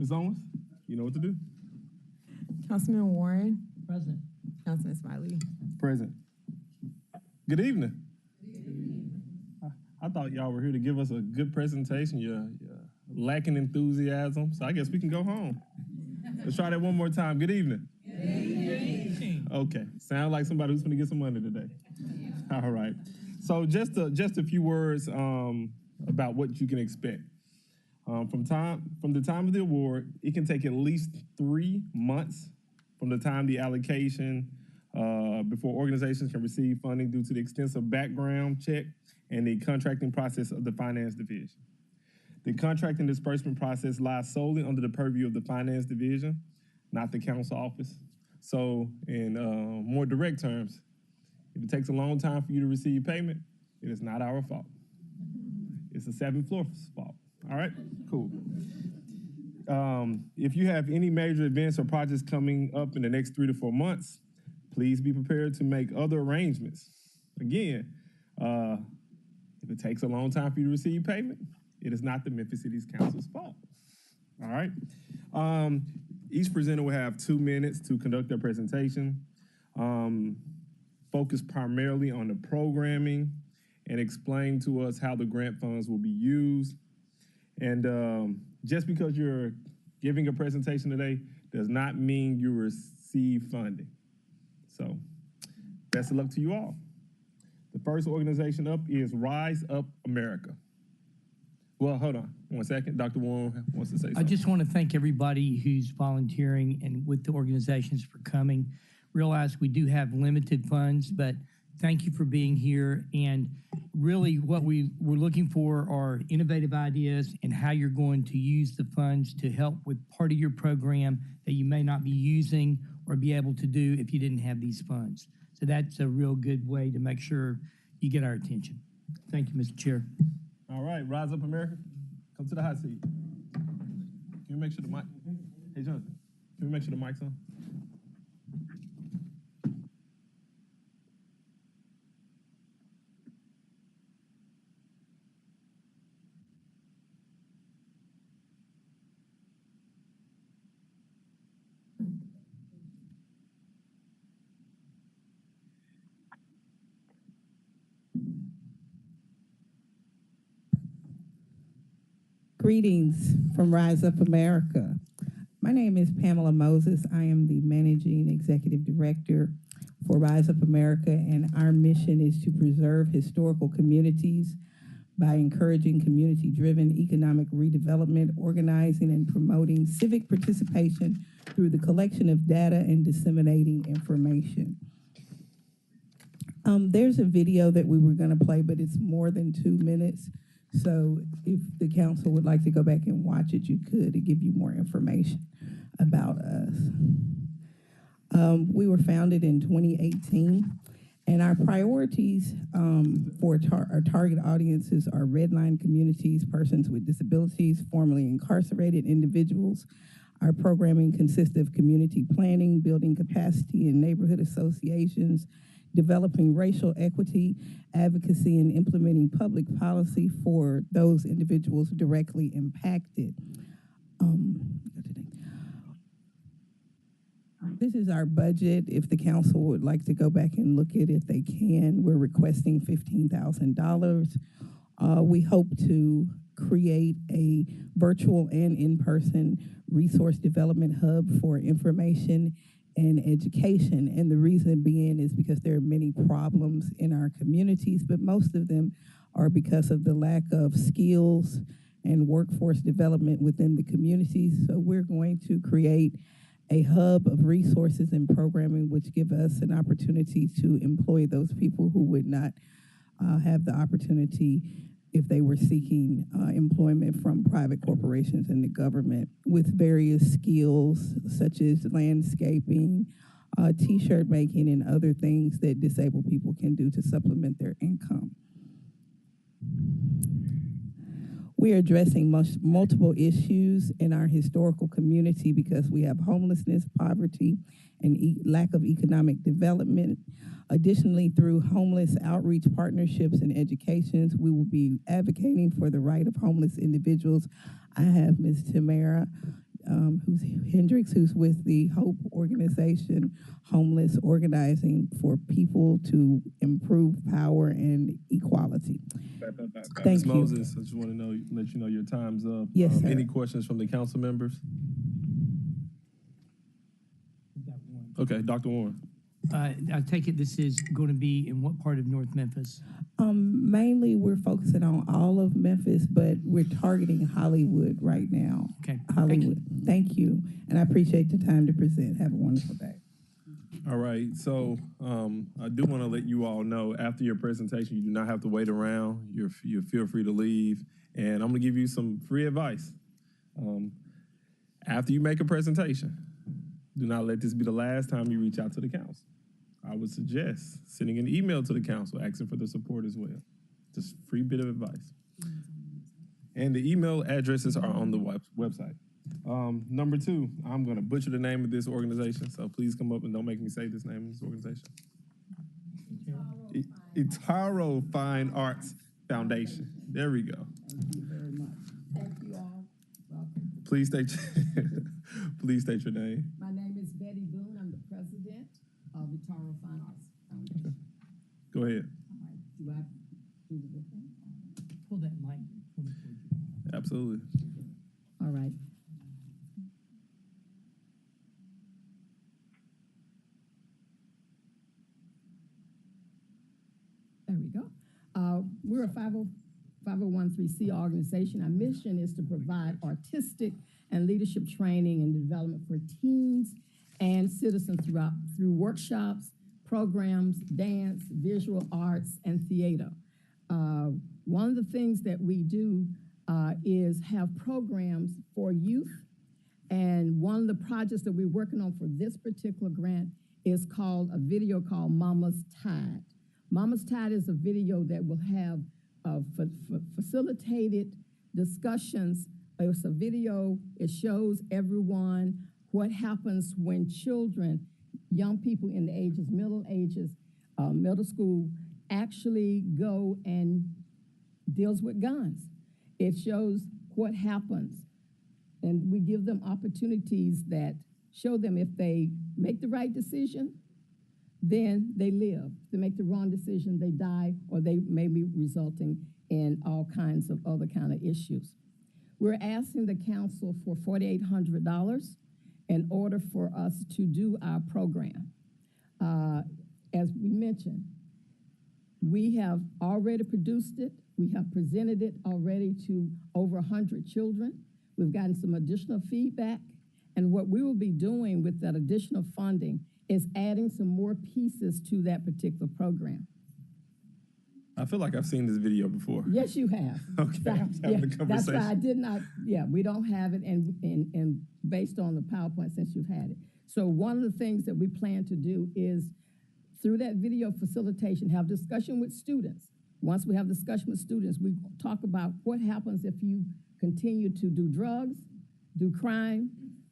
Ms. Owens, you know what to do. Councilman Warren. Present. Councilman Smiley. Present. Good evening. I thought y'all were here to give us a good presentation. You're lacking enthusiasm, so I guess we can go home. Let's try that one more time. Good evening. Good evening. Okay, sound like somebody who's going to get some money today. All right. So just a few words about what you can expect. From the time of the award, it can take at least 3 months from the time the allocation before organizations can receive funding due to the extensive background check and the contracting process of the finance division. The contracting disbursement process lies solely under the purview of the finance division, not the council office. So in more direct terms, if it takes a long time for you to receive payment, it is not our fault. It's the 7th floor's fault. All right, cool. If you have any major events or projects coming up in the next 3 to 4 months, please be prepared to make other arrangements. Again, if it takes a long time for you to receive payment, it is not the Memphis City Council's fault. All right. Each presenter will have 2 minutes to conduct their presentation. Focus primarily on the programming and explain to us how the grant funds will be used. And just because you're giving a presentation today does not mean you receive funding. So best of luck to you all. The first organization up is Rise Up America. Well, hold on 1 second. Dr. Warren wants to say something. I just want to thank everybody who's volunteering and with the organizations for coming. Realize we do have limited funds, but thank you for being here. And really what we're looking for are innovative ideas and how you're going to use the funds to help with part of your program that you may not be using or be able to do if you didn't have these funds. So that's a real good way to make sure you get our attention. Thank you, Mr. Chair. All right, Rise Up America, come to the hot seat. Can we make sure the mic, hey Jonathan, can we make sure the mic's on? Greetings from Rise Up America. My name is Pamela Moses. I am the Managing Executive Director for Rise Up America, and our mission is to preserve historical communities by encouraging community-driven economic redevelopment, organizing and promoting civic participation through the collection of data and disseminating information. There's a video that we were going to play, but it's more than 2 minutes. So if the council would like to go back and watch it, you could to give you more information about us. We were founded in 2018, and our priorities for our target audiences are redline communities, persons with disabilities, formerly incarcerated individuals. Our programming consists of community planning, building capacity in neighborhood associations, developing racial equity, advocacy, and implementing public policy for those individuals directly impacted. This is our budget. If the council would like to go back and look at it, they can. We're requesting $15,000. We hope to create a virtual and in-person resource development hub for information and education. And the reason being is because there are many problems in our communities, but most of them are because of the lack of skills and workforce development within the communities. So we're going to create a hub of resources and programming which give us an opportunity to employ those people who would not have the opportunity if they were seeking employment from private corporations and the government, with various skills such as landscaping, t-shirt making, and other things that disabled people can do to supplement their income. We are addressing multiple issues in our historical community because we have homelessness, poverty, and lack of economic development. Additionally, through homeless outreach partnerships and educations, we will be advocating for the right of homeless individuals. I have Ms. Tamara who's with the Hope organization, homeless organizing for people to improve power and equality. Thank Ms. you. Moses, I just want to let you know your time's up. Yes, sir. Any questions from the council members? Okay, Dr. Warren. I take it this is going to be in what part of North Memphis? Mainly, we're focusing on all of Memphis, but we're targeting Hollywood right now. Okay. Hollywood. Thank you. And I appreciate the time to present. Have a wonderful day. All right, so I do want to let you all know after your presentation, you do not have to wait around. You feel free to leave, and I'm going to give you some free advice. After you make a presentation, do not let this be the last time you reach out to the council. I would suggest sending an email to the council asking for the support as well. Just free bit of advice. And the email addresses are on the website. Number 2, I'm going to butcher the name of this organization, so please come up and don't make me say this name of this organization. Itaro Fine Arts Foundation. There we go. Thank you very much. Thank you all. Welcome. Please state your name. My name is Betty Boone. I'm the president of the Taro Fine Arts Foundation. Go ahead. All right. Do I do the good thing? Pull that mic. Absolutely. All right. There we go. We're a 501(c) organization. Our mission is to provide artistic and leadership training and development for teens and citizens through workshops, programs, dance, visual arts, and theater. One of the things that we do is have programs for youth, and one of the projects that we're working on for this particular grant is called a video called Mama's Tide. Mama's Tide is a video that will have facilitated discussions. It's a video, it shows everyone what happens when children, young people in the middle school, actually go and deals with guns. It shows what happens, and we give them opportunities that show them if they make the right decision, then they live. If they make the wrong decision, they die, or they may be resulting in all kinds of other kind of issues. We're asking the council for $4,800 in order for us to do our program. As we mentioned, we have already produced it. We have presented it already to over 100 children. We've gotten some additional feedback. And what we will be doing with that additional funding is adding some more pieces to that particular program. I feel like I've seen this video before. Yes, you have. Okay, I was having a conversation. That's why I did not, we don't have it and based on the PowerPoint since you've had it. So one of the things that we plan to do is through that video facilitation, have discussion with students. Once we have discussion with students, we talk about what happens if you continue to do drugs, do crime,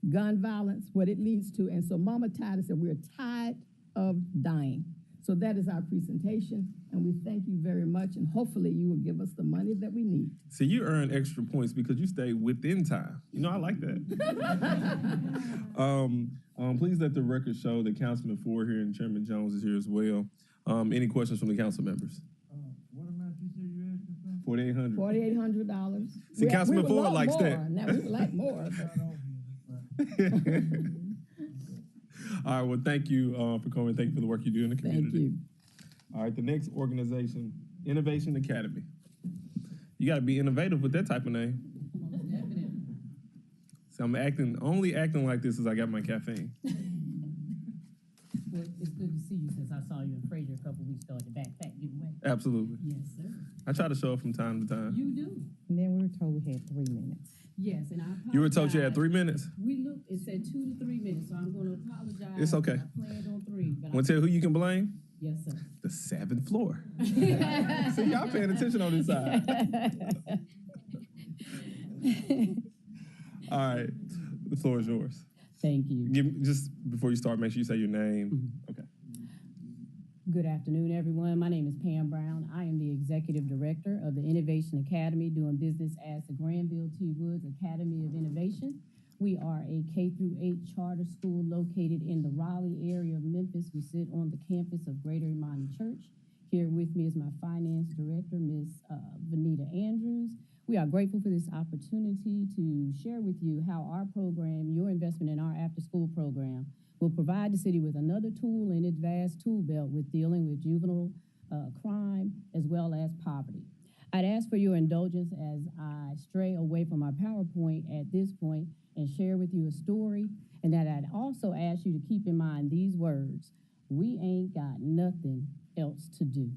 gun violence, what it leads to. And so Mama Tide said we're tired of dying. So that is our presentation, and we thank you very much, and hopefully you will give us the money that we need. See, you earn extra points because you stay within time. You know, I like that. Please let the record show that Councilman Ford here and Chairman Jones is here as well. Any questions from the council members? What amount you say you asking for? $4,800. $4,800. See, Councilman Ford likes that. Now, we would like more. All right, well, thank you for coming. Thank you for the work you do in the community. Thank you. All right, the next organization, Innovation Academy. You got to be innovative with that type of name. So I'm only acting like this as I got my caffeine. Well, it's good to see you since I saw you in Fraser a couple weeks ago at the backpack giveaway. Absolutely. Yes, sir. I try to show up from time to time. You do. And then we were told we had 3 minutes. Yes, and I apologize. You were told you had 3 minutes? We looked, it said 2 to 3 minutes, so I'm going to apologize. It's okay. I planned on 3. But Want to tell who you can blame? Yes, sir. The 7th floor. See, y'all paying attention on this side. All right, the floor is yours. Thank you. Just before you start, make sure you say your name. Okay. Good afternoon, everyone. My name is Pam Brown. I am the Executive Director of the Innovation Academy, doing business as the Granville T. Woods Academy of Innovation. We are a K-8 charter school located in the Raleigh area of Memphis. We sit on the campus of Greater Imani Church. Here with me is my finance director, Ms. Vanita Andrews. We are grateful for this opportunity to share with you how our program, your investment in our after-school program, will provide the city with another tool in its vast tool belt with dealing with juvenile crime as well as poverty. I'd ask for your indulgence as I stray away from my PowerPoint at this point and share with you a story, and that I'd also ask you to keep in mind these words: we ain't got nothing else to do.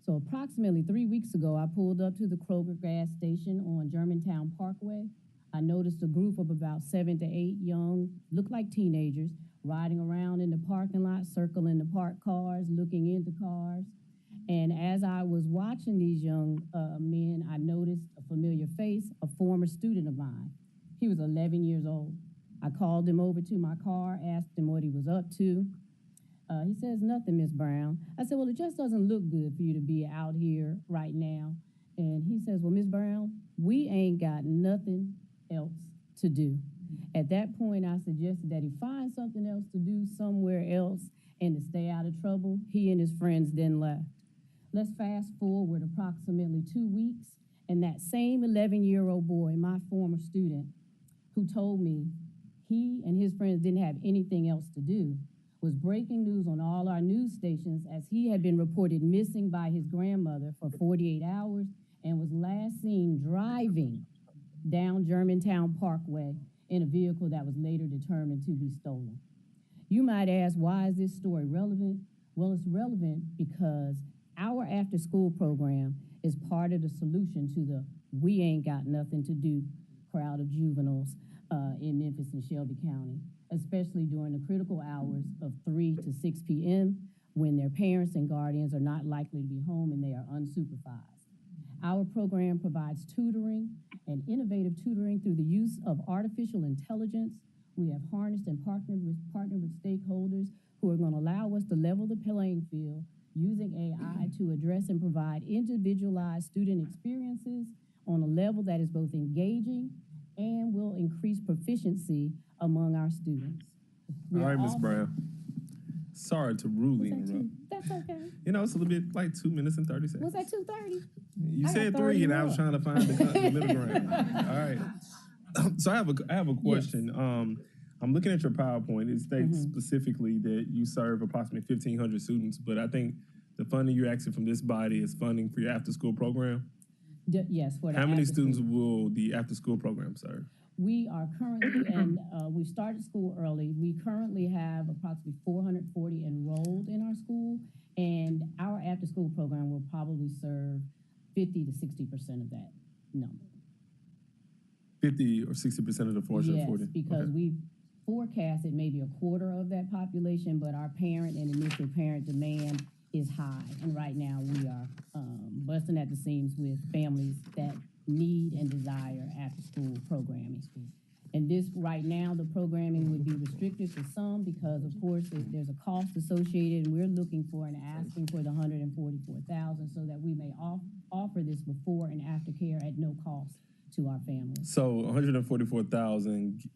So approximately 3 weeks ago, I pulled up to the Kroger gas station on Germantown Parkway. I noticed a group of about 7 to 8 young, look like teenagers, riding around in the parking lot, circling the parked cars, looking into cars. And as I was watching these young men, I noticed a familiar face, a former student of mine. He was 11 years old. I called him over to my car, asked him what he was up to. He says, "Nothing, Miss Brown." I said, "Well, it just doesn't look good for you to be out here right now." And he says, "Well, Miss Brown, we ain't got nothing else to do." At that point, I suggested that he find something else to do somewhere else and to stay out of trouble. He and his friends then left. Let's fast forward approximately 2 weeks, and that same 11-year-old boy, my former student, who told me he and his friends didn't have anything else to do, was breaking news on all our news stations as he had been reported missing by his grandmother for 48 hours and was last seen driving down Germantown Parkway in a vehicle that was later determined to be stolen. You might ask, why is this story relevant? Well, it's relevant because our after-school program is part of the solution to the "we ain't got nothing to do" crowd of juveniles in Memphis and Shelby County, especially during the critical hours of 3 to 6 p.m. when their parents and guardians are not likely to be home and they are unsupervised. Our program provides tutoring and innovative tutoring through the use of artificial intelligence. We have harnessed and partnered with stakeholders who are going to allow us to level the playing field using AI to address and provide individualized student experiences on a level that is both engaging and will increase proficiency among our students. All right, Ms. Brown. Sorry to rudely Was that interrupt. That's okay. You know, it's a little bit like 2 minutes and 30 seconds. Was that 2:30? You I said got 3, and 30 I was more. trying to find the middle ground. All right. So I have a question. I'm looking at your PowerPoint. It states specifically that you serve approximately 1,500 students, but I think the funding you're asking from this body is funding for your after-school program. Yes. For the How many after-school. students will the after-school program serve? We are currently, and we started school early. We currently have approximately 440 enrolled in our school, and our after-school program will probably serve 50 to 60% of that number. 50 or 60% of the 440? Yes, because we forecasted maybe a quarter of that population, but our parent and initial parent demand is high. And right now we are busting at the seams with families that need and desire after-school programming. And this, right now, the programming would be restricted to some because, of course, there's a cost associated, and we're looking for and asking for the $144,000 so that we may offer this before and after care at no cost to our families. So 144,000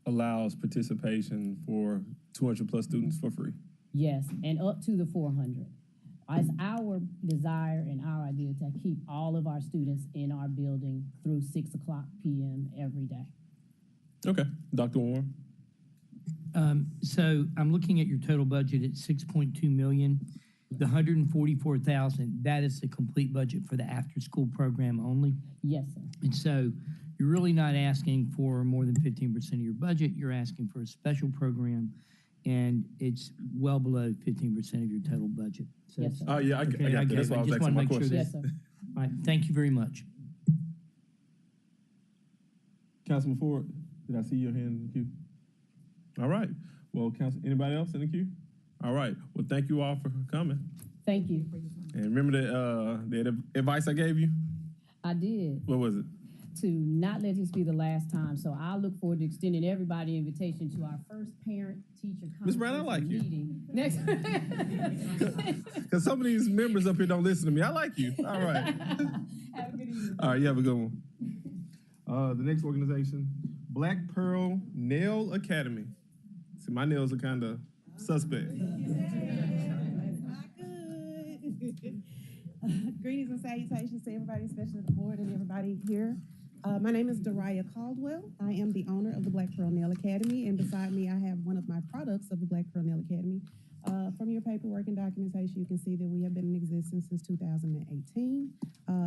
allows participation for 200 plus students for free. Yes, and up to the 400. It's our desire and our idea to keep all of our students in our building through 6 o'clock p.m. every day. Okay, Dr. Warren. So I'm looking at your total budget at 6.2 million. The 144,000, that is the complete budget for the after-school program only. Yes, sir. And so you're really not asking for more than 15% of your budget. You're asking for a special program, and it's well below 15% of your total budget. So Yes, sir. Oh, yeah, I got that. That's why I was just asking wanna my make sure question. Yes, sir. All right, thank you very much. Councilman Ford, did I see your hand in the queue? All right. Well, anybody else in the queue? All right. Well, thank you all for coming. Thank you. And remember the advice I gave you? I did. What was it? To not let this be the last time. So I look forward to extending everybody an invitation to our first parent-teacher Ms. Brown, I like you. meeting. Next. Because some of these members up here don't listen to me. I like you. All right. Have a good evening. All right, you have a good one. The next organization, Black Pearl Nail Academy. See, my nails are kind of suspect. Greetings and salutations to everybody, especially the board and everybody here. My name is Dariah Caldwell. I am the owner of the Black Pearl Nail Academy, and beside me, I have one of my products of the Black Pearl Nail Academy. From your paperwork and documentation, you can see that we have been in existence since 2018.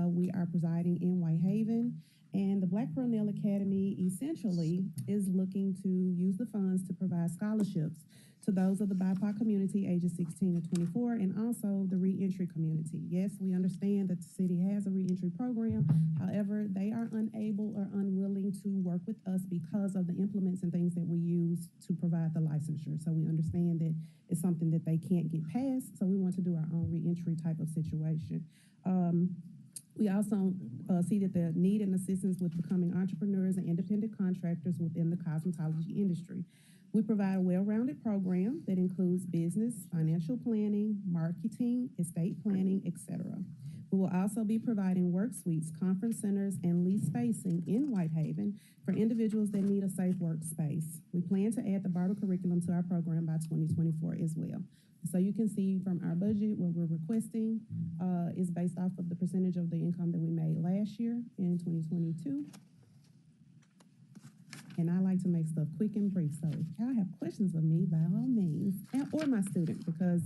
We are presiding in Whitehaven, and the Black Pearl Nail Academy essentially is looking to use the funds to provide scholarships to those of the BIPOC community ages 16 to 24, and also the reentry community. Yes, we understand that the city has a reentry program. However, they are unable or unwilling to work with us because of the implements and things that we use to provide the licensure. So we understand that it's something that they can't get past, so we want to do our own reentry type of situation. We also see that the need and assistance with becoming entrepreneurs and independent contractors within the cosmetology industry. We provide a well-rounded program that includes business, financial planning, marketing, estate planning, etc. We will also be providing work suites, conference centers, and lease spacing in Whitehaven for individuals that need a safe workspace. We plan to add the barber curriculum to our program by 2024 as well. So you can see from our budget, what we're requesting is based off of the percentage of the income that we made last year in 2022. And I like to make stuff quick and brief. So if y'all have questions of me, by all means, or my student, because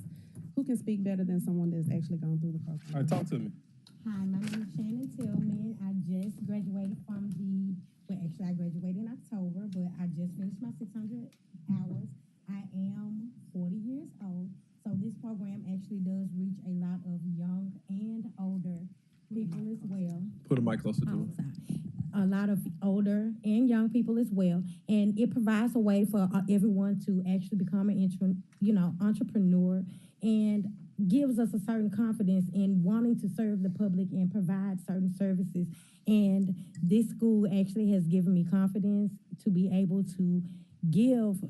who can speak better than someone that's actually gone through the program? All right, talk to me. Hi, my name is Shannon Tillman. I just graduated from I graduated in October, but I just finished my 600 hours. I am 40 years old, so this program actually does reach a lot of young and older people as well. Put a mic closer to it. A lot of older and young people as well, and it provides a way for everyone to actually become an entrepreneur, and gives us a certain confidence in wanting to serve the public and provide certain services. And this school actually has given me confidence to be able to give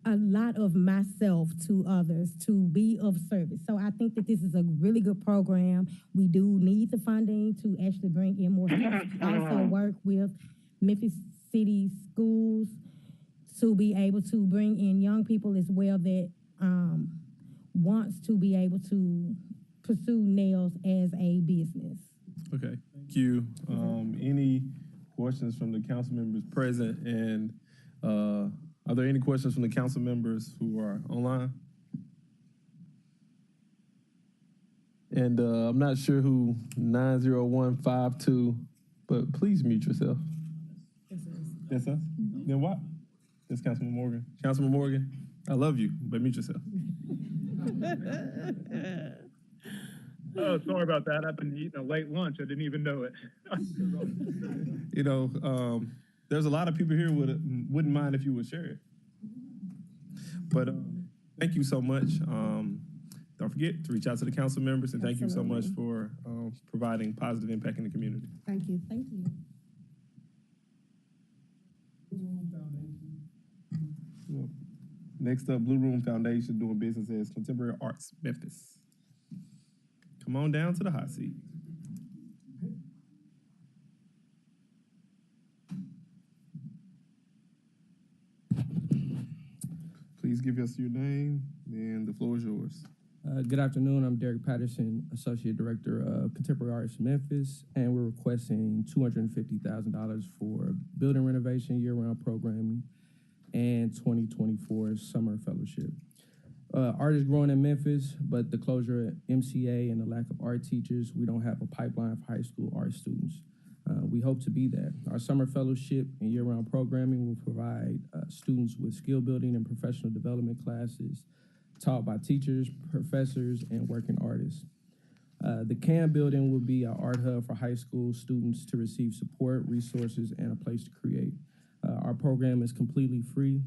a lot of myself to others to be of service. So I think that this is a really good program. We do need the funding to actually bring in more students. We also work with Memphis City schools to be able to bring in young people as well that wants to be able to pursue nails as a business. Okay, thank you. Any questions from the council members present? And are there any questions from the council members who are online? And I'm not sure who 90152, but please mute yourself. That's us? Then what? That's Councilman Morgan. Councilman Morgan, I love you, but mute yourself. Oh, sorry about that. I've been eating a late lunch. I didn't even know it. There's a lot of people here wouldn't mind if you would share it. But thank you so much. Don't forget to reach out to the council members, and thank you so much for providing positive impact in the community. Thank you. Thank you. Next up, Blue Room Foundation, doing business as Contemporary Arts Memphis. Come on down to the hot seat. Please give us your name, and the floor is yours. Good afternoon. I'm Derek Patterson, Associate Director of Contemporary Arts Memphis, and we're requesting $250,000 for building renovation, year-round programming, and 2024 summer fellowship. Art is growing in Memphis, but the closure of MCA and the lack of art teachers, we don't have a pipeline for high school art students. We hope to be that. Our summer fellowship and year-round programming will provide students with skill building and professional development classes taught by teachers, professors, and working artists. The CAM building will be our art hub for high school students to receive support, resources, and a place to create. Our program is completely free.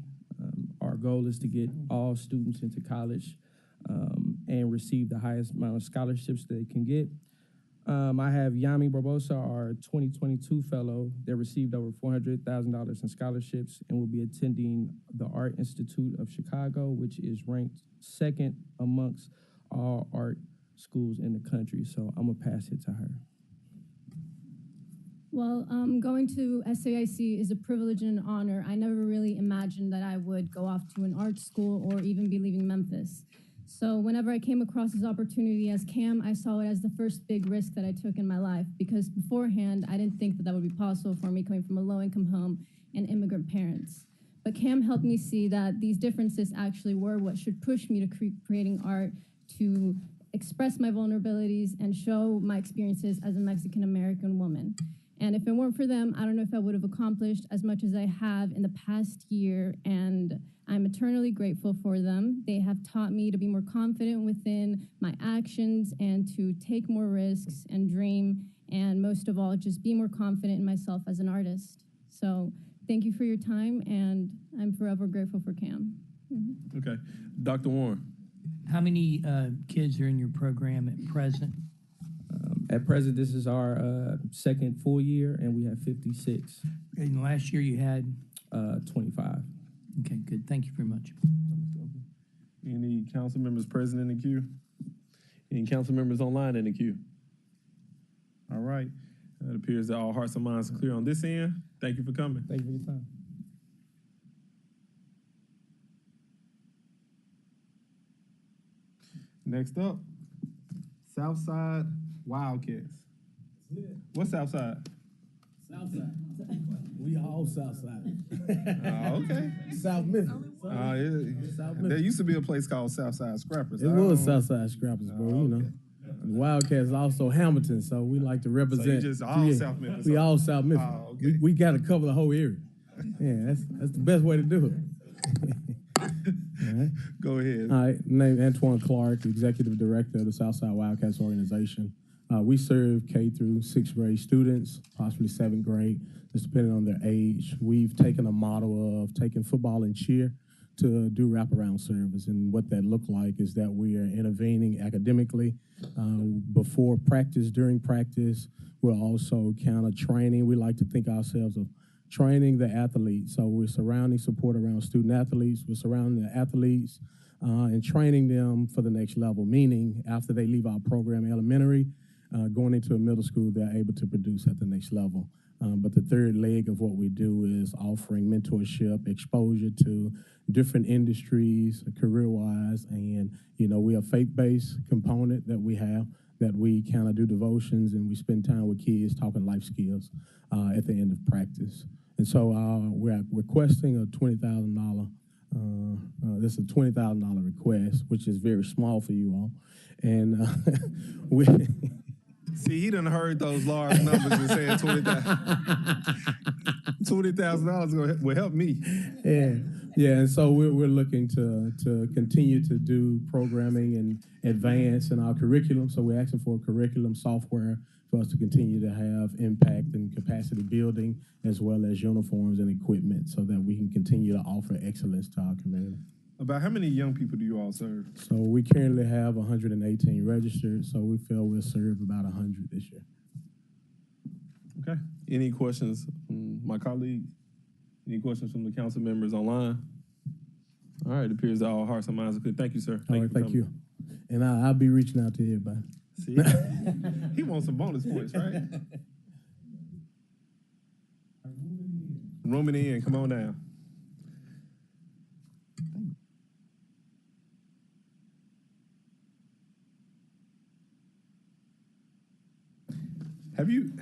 Our goal is to get all students into college and receive the highest amount of scholarships they can get. I have Yami Barbosa, our 2022 fellow, that received over $400,000 in scholarships and will be attending the Art Institute of Chicago, which is ranked second amongst all art schools in the country. So I'm gonna pass it to her. Well, going to SAIC is a privilege and an honor. I never really imagined that I would go off to an art school or even be leaving Memphis. So whenever I came across this opportunity as CAM, I saw it as the first big risk that I took in my life, because beforehand, I didn't think that that would be possible for me coming from a low-income home and immigrant parents. But CAM helped me see that these differences actually were what should push me to creating art, to express my vulnerabilities and show my experiences as a Mexican-American woman. And if it weren't for them, I don't know if I would have accomplished as much as I have in the past year, and I'm eternally grateful for them. They have taught me to be more confident within my actions and to take more risks and dream, and most of all, just be more confident in myself as an artist. So thank you for your time, and I'm forever grateful for CAM. Mm-hmm. Okay. Dr. Warren. How many kids are in your program at present? At present, this is our second full year, and we have 56. In the last year you had? 25. Okay, good. Thank you very much. Any council members present in the queue? Any council members online in the queue? All right. It appears that all hearts and minds are clear on this end. Thank you for coming. Thank you for your time. Next up, Southside Wildcats. What's Southside? Southside. We all Southside. Okay. South Memphis. South Memphis. There used to be a place called Southside Scrappers. It was Southside Scrappers, bro. You know. The Wildcats is also Hamilton, so we like to represent. So you just all South Memphis. We all South Memphis. Okay. We got to cover the whole area. Yeah, that's the best way to do it. All right. Go ahead. All right, name Antoine Clark, Executive Director of the Southside Wildcats organization. We serve K through 6th grade students, possibly 7th grade, just depending on their age. We've taken a model of taking football and cheer to do wraparound service, and what that looked like is that we are intervening academically before practice, during practice. We're also kind of training. We like to think ourselves of training the athletes. So we're surrounding support around student athletes. We're surrounding the athletes and training them for the next level, meaning after they leave our program elementary, going into a middle school, they're able to produce at the next level. But the third leg of what we do is offering mentorship, exposure to different industries, career-wise, and, you know, we have a faith-based component that we have, that we kind of do devotions and we spend time with kids talking life skills at the end of practice. And so we're requesting a $20,000, this is a $20,000 request, which is very small for you all. And we... See, he done heard those large numbers and said $20,000 will help me. Yeah, and so we're looking to continue to do programming and advance in our curriculum. So we're asking for a curriculum software for us to continue to have impact and capacity building, as well as uniforms and equipment, so that we can continue to offer excellence to our community. About how many young people do you all serve? So we currently have 118 registered, so we feel we'll serve about 100 this year. Okay. Any questions from my colleagues? Any questions from the council members online? All right, it appears that all hearts and minds are clear. Thank you, sir. Thank you. And I'll be reaching out to everybody. See, he wants some bonus points, right? Rooming in, come on down.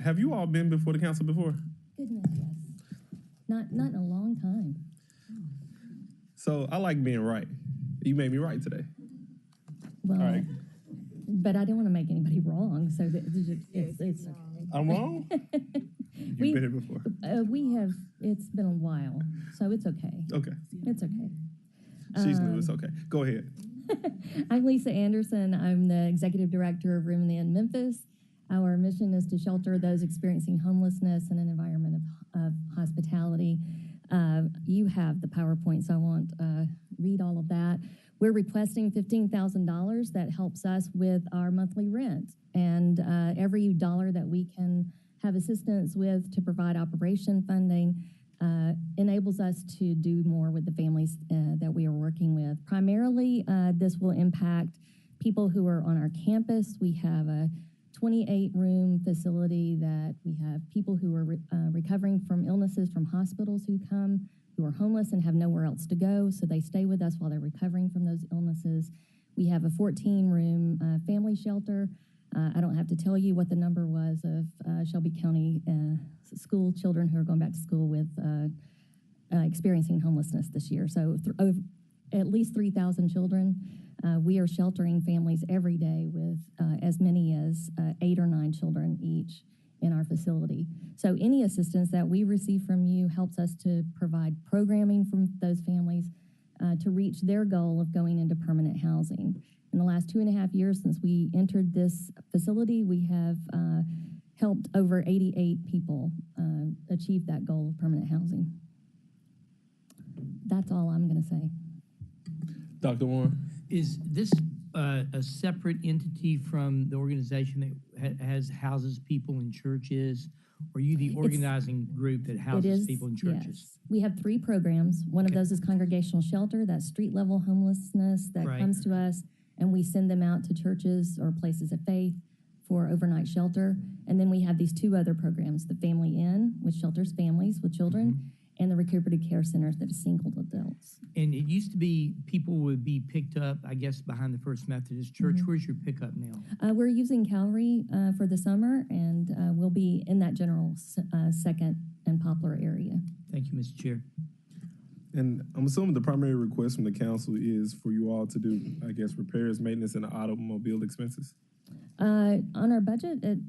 Have you all been before the council before? Goodness, yes. Not in a long time. So I like being right. You made me right today. Well, all right. But I didn't want to make anybody wrong, so it's okay. I'm wrong? You've been here before. We have. It's been a while, so it's okay. Okay. It's okay. She's new. It's okay. Go ahead. I'm Lisa Anderson. I'm the Executive Director of Room in the Inn Memphis. Our mission is to shelter those experiencing homelessness in an environment of hospitality. You have the PowerPoint, so I won't read all of that. We're requesting $15,000 that helps us with our monthly rent. And every dollar that we can have assistance with to provide operation funding enables us to do more with the families that we are working with. Primarily, this will impact people who are on our campus. We have a 28-room facility that we have people who are recovering from illnesses from hospitals who come, who are homeless and have nowhere else to go, so they stay with us while they're recovering from those illnesses. We have a 14-room family shelter. I don't have to tell you what the number was of Shelby County school children who are going back to school with experiencing homelessness this year. So at least 3,000 children. We are sheltering families every day with as many as 8 or 9 children each in our facility. So any assistance that we receive from you helps us to provide programming from those families to reach their goal of going into permanent housing. In the last 2.5 years since we entered this facility, we have helped over 88 people achieve that goal of permanent housing. That's all I'm going to say. Dr. Warren? Is this a separate entity from the organization that houses people in churches? Or are you the organizing group that houses people in churches? Yes. We have 3 programs. One of those is congregational shelter, that's street level homelessness that comes to us, and we send them out to churches or places of faith for overnight shelter. And then we have these 2 other programs, the Family Inn, which shelters families with children, and the Recuperative Care Center that is single adults. And it used to be people would be picked up, I guess, behind the First Methodist Church. Where's your pickup now? We're using Calvary for the summer, and we'll be in that general Second and Poplar area. Thank you, Mr. Chair. And I'm assuming the primary request from the council is for you all to do, I guess, repairs, maintenance, and automobile expenses? On our budget, it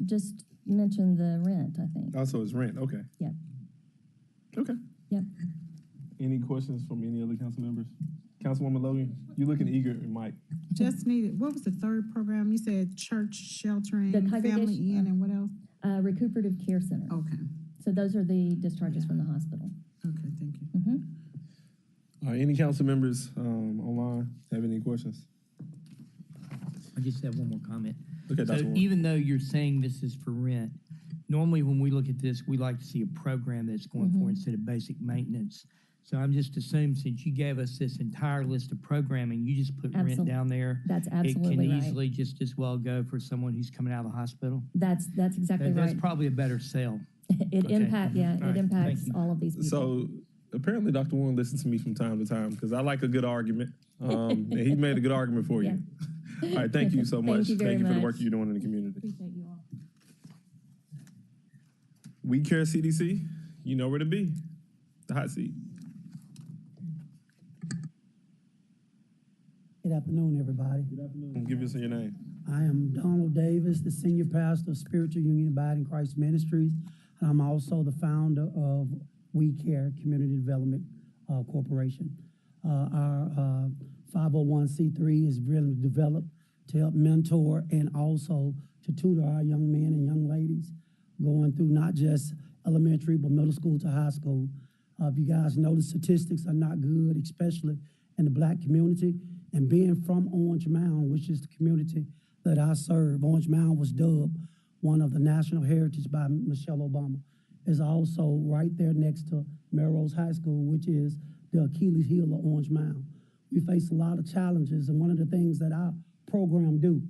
just mentioned the rent, I think. Also, it's rent, okay. Yeah. Okay. Yep. Any questions from any other council members? Councilwoman Logan, you looking eager, Mike. Just needed, what was the third program? You said church sheltering, The family congregation, inn, and what else? Recuperative Care Center. Okay. So those are the discharges from the hospital. Okay, thank you. Any council members online have any questions? I just have one more comment. Okay, So Dr. Warren. even though you're saying this is for rent, normally when we look at this, we like to see a program that's going for instead of basic maintenance. So I'm just assuming since you gave us this entire list of programming, you just put rent down there. That's absolutely It can right. easily just as well go for someone who's coming out of the hospital. That's exactly right. That's probably a better sell. It impacts Thank you. all of these people. So apparently Dr. Warren listens to me from time to time because I like a good argument. And he made a good argument for you. All right, thank you so much. Thank you very for the much. work you're doing in the community. Appreciate you all. We Care CDC, you know where to be. The hot seat. Good afternoon, everybody. Good afternoon. Give us your name. I am Donald Davis, the senior pastor of Spiritual Union Abiding Christ Ministries. And I'm also the founder of We Care Community Development Corporation. Our 501c3 is really developed to help mentor and also to tutor our young men and young ladies going through not just elementary, but middle school to high school. If you guys know, the statistics are not good, especially in the Black community. And being from Orange Mound, which is the community that I serve, Orange Mound was dubbed one of the national heritage by Michelle Obama, is also right there next to Melrose High School, which is the Achilles heel of Orange Mound. We face a lot of challenges, and one of the things that our program do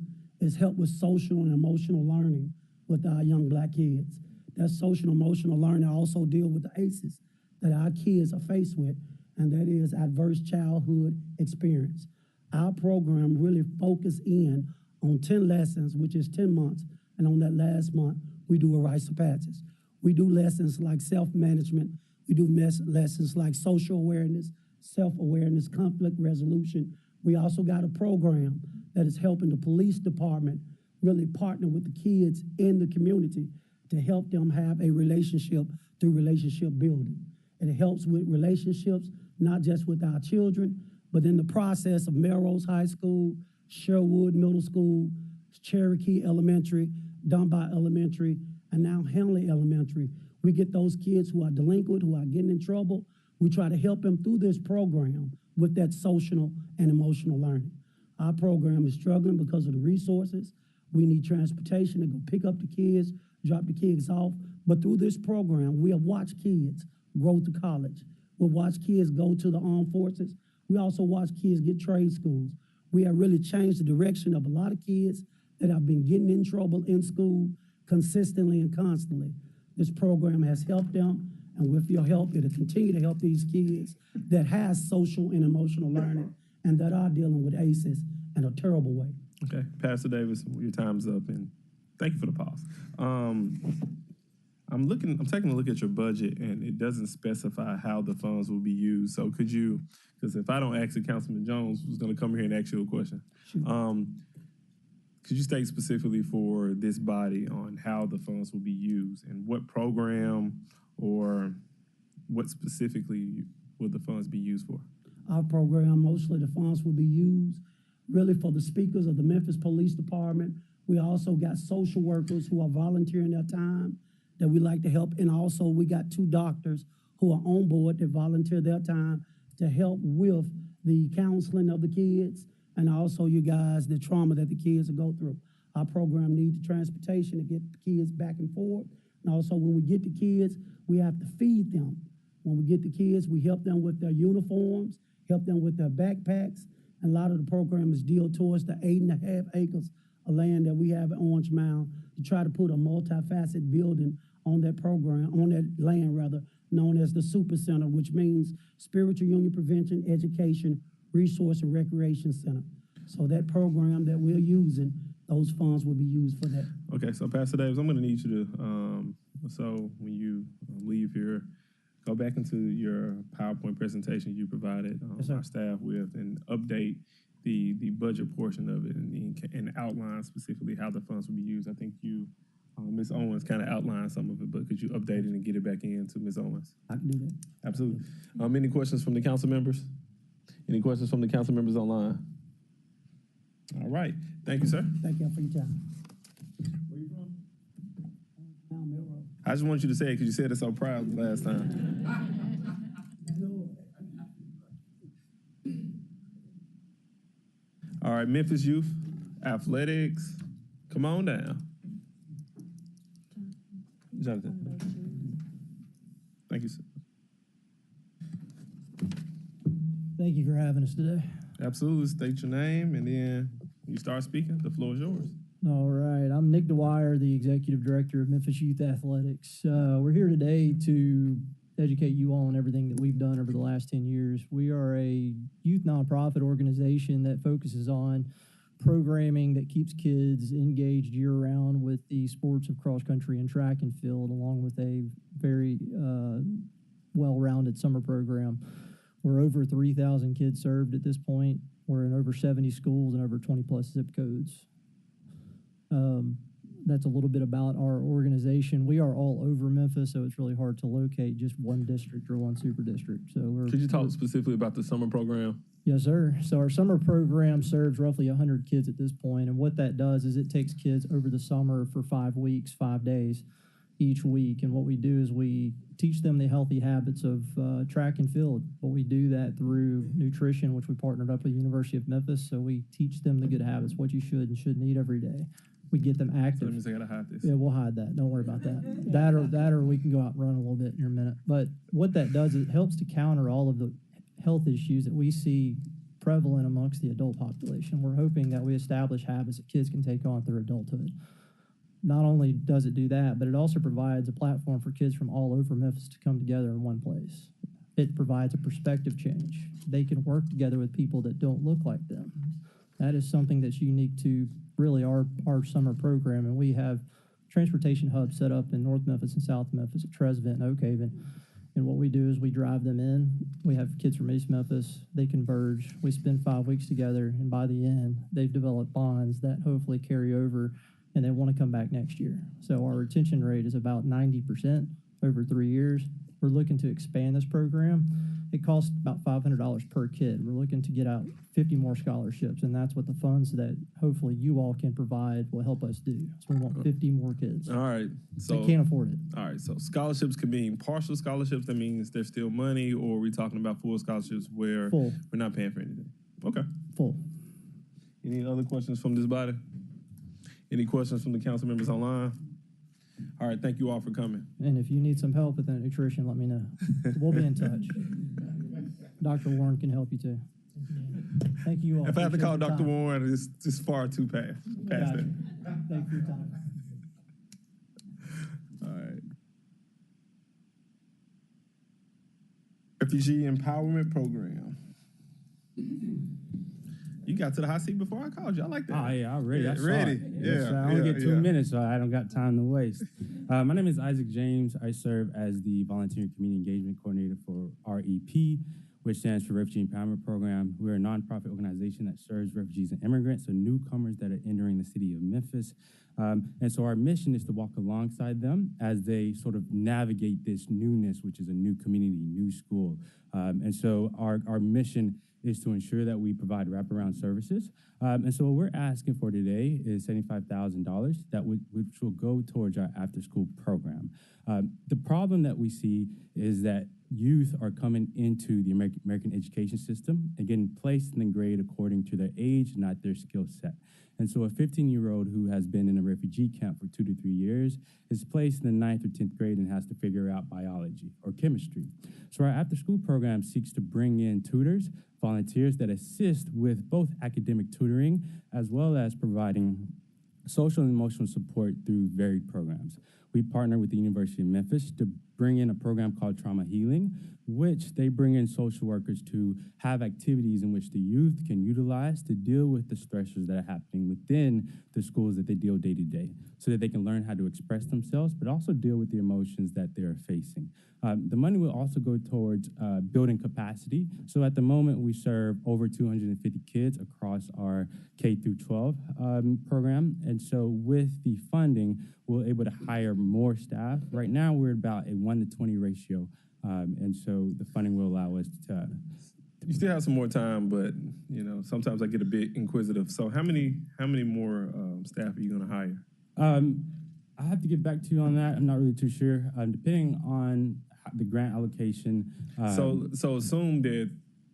is help with social and emotional learning with our young Black kids. That social and emotional learning also deal with the ACEs that our kids are faced with, and that is adverse childhood experience. Our program really focus in on 10 lessons, which is 10 months, and on that last month, we do a rites of passage. We do lessons like self-management. We do lessons like social awareness, self-awareness, conflict resolution. We also got a program that is helping the police department really partner with the kids in the community to help them have a relationship through relationship building. And it helps with relationships, not just with our children, but in the process of Melrose High School, Sherwood Middle School, Cherokee Elementary, Dunbar Elementary, and now Henley Elementary. We get those kids who are delinquent, who are getting in trouble. We try to help them through this program with that social and emotional learning. Our program is struggling because of the resources. We need transportation to go pick up the kids, drop the kids off. But through this program, we have watched kids grow to college. We'll watch kids go to the armed forces. We also watch kids get trade schools. We have really changed the direction of a lot of kids that have been getting in trouble in school consistently and constantly. This program has helped them, and with your help, it'll continue to help these kids that has social and emotional learning and that are dealing with ACEs in a terrible way. Okay, Pastor Davis, your time's up, and thank you for the pause. I'm taking a look at your budget, and it doesn't specify how the funds will be used. So could you, because if I don't ask it, Councilman Jones was going to come here and ask you a question. Could you state specifically for this body on how the funds will be used and what program or what specifically will the funds be used for? Our program, mostly the funds will be used really for the speakers of the Memphis Police Department. We also got social workers who are volunteering their time that we like to help. And also we got 2 doctors who are on board that volunteer their time to help with the counseling of the kids and also you guys, the trauma that the kids will go through. Our program needs the transportation to get the kids back and forth. And also when we get the kids, we have to feed them. When we get the kids, we help them with their uniforms, help them with their backpacks. And a lot of the program is geared towards the 8.5 acres of land that we have at Orange Mound to try to put a multifaceted building on that program, on that land rather, known as the Super Center, which means Spiritual Union Prevention, Education, Resource and Recreation Center. So that program that we're using, those funds will be used for that. Okay, so Pastor Davis, I'm going to need you to, so when you leave here, go back into your PowerPoint presentation you provided Yes, our staff with and update the budget portion of it and outline specifically how the funds will be used. I think you, Ms. Owens, kind of outlined some of it, but could you update it and get it back in to Ms. Owens? I can do that. Absolutely. Any questions from the council members? Any questions from the council members online? All right. Thank you, sir. Thank you for your time. Where you from? I just want you to say it because you said it so proud last time. All right, Memphis Youth Athletics, come on down. Jonathan. Thank you, sir. Thank you for having us today. Absolutely. State your name, and then you start speaking. The floor is yours. All right. I'm Nick Dwyer, the Executive Director of Memphis Youth Athletics. We're here today to educate you all on everything that we've done over the last 10 years. We are a youth nonprofit organization that focuses on programming that keeps kids engaged year-round with the sports of cross-country and track and field, along with a very well-rounded summer program. We're over 3,000 kids served at this point. We're in over 70 schools and over 20-plus zip codes. That's a little bit about our organization. We are all over Memphis, so it's really hard to locate just one district or one super district. So Could you talk specifically about the summer program? Yes, sir. So our summer program serves roughly 100 kids at this point, and what that does is it takes kids over the summer for 5 weeks, 5 days each week. And what we do is we teach them the healthy habits of track and field. But we do that through nutrition, which we partnered up with the University of Memphis. So we teach them the good habits, what you should and shouldn't eat every day. We get them active. So that means I gotta hide this. Yeah, we'll hide that. Don't worry about that. That or we can go out and run a little bit in a minute. But what that does is it helps to counter all of the health issues that we see prevalent amongst the adult population. We're hoping that we establish habits that kids can take on through adulthood. Not only does it do that, but it also provides a platform for kids from all over Memphis to come together in one place. It provides a perspective change. They can work together with people that don't look like them. That is something that's unique to really our summer program, and we have transportation hubs set up in North Memphis and South Memphis at Tresvent and Oak Haven. And what we do is we drive them in. We have kids from East Memphis. They converge. We spend 5 weeks together, and by the end, they've developed bonds that hopefully carry over, and they want to come back next year. So our retention rate is about 90% over 3 years. We're looking to expand this program. It costs about $500 per kid. We're looking to get out 50 more scholarships, and that's what the funds that hopefully you all can provide will help us do. So we want 50 more kids. All right. So they can't afford it. All right. So scholarships could mean partial scholarships. That means there's still money, or are we talking about full scholarships where Full. we're not paying for anything? Okay. Full. Any other questions from this body? Any questions from the council members online? All right. Thank you all for coming. And if you need some help with that nutrition, let me know. We'll be in touch. Dr. Warren can help you too. Thank you all. If I have to call Appreciate your Dr. time. Warren, it's just far too past Gotcha. that. Thank you for your time. All right. Refugee Empowerment Program. You got to the hot seat before I called you. I like that. Oh, yeah, already. Yeah, I saw ready. it. Yeah, Yes, I only yeah, get 2 yeah. minutes, so I don't got time to waste. My name is Isaac James. I serve as the Volunteer and Community Engagement Coordinator for REP, which stands for Refugee Empowerment Program. We're a nonprofit organization that serves refugees and immigrants, so newcomers that are entering the city of Memphis. And so our mission is to walk alongside them as they sort of navigate this newness, which is a new community, new school. And so our mission is to ensure that we provide wraparound services. And so what we're asking for today is $75,000 which will go towards our after-school program. The problem that we see is that youth are coming into the American education system and getting placed in the grade according to their age, not their skill set. And so a 15-year-old who has been in a refugee camp for 2 to 3 years is placed in the 9th or 10th grade and has to figure out biology or chemistry. So our after-school program seeks to bring in tutors, volunteers that assist with both academic tutoring as well as providing social and emotional support through varied programs. We partner with the University of Memphis to bring in a program called Trauma Healing, which they bring in social workers to have activities in which the youth can utilize to deal with the stressors that are happening within the schools that they deal day to day, so that they can learn how to express themselves, but also deal with the emotions that they're facing. The money will also go towards building capacity. So at the moment, we serve over 250 kids across our K through 12 program. And so with the funding, we're able to hire more staff. Right now, we're about a 1-to-20 ratio. And so the funding will allow us to. You still have some more time, but sometimes I get a bit inquisitive. So how many more staff are you going to hire? I have to get back to you on that. I'm not really too sure. Depending on the grant allocation. So assume that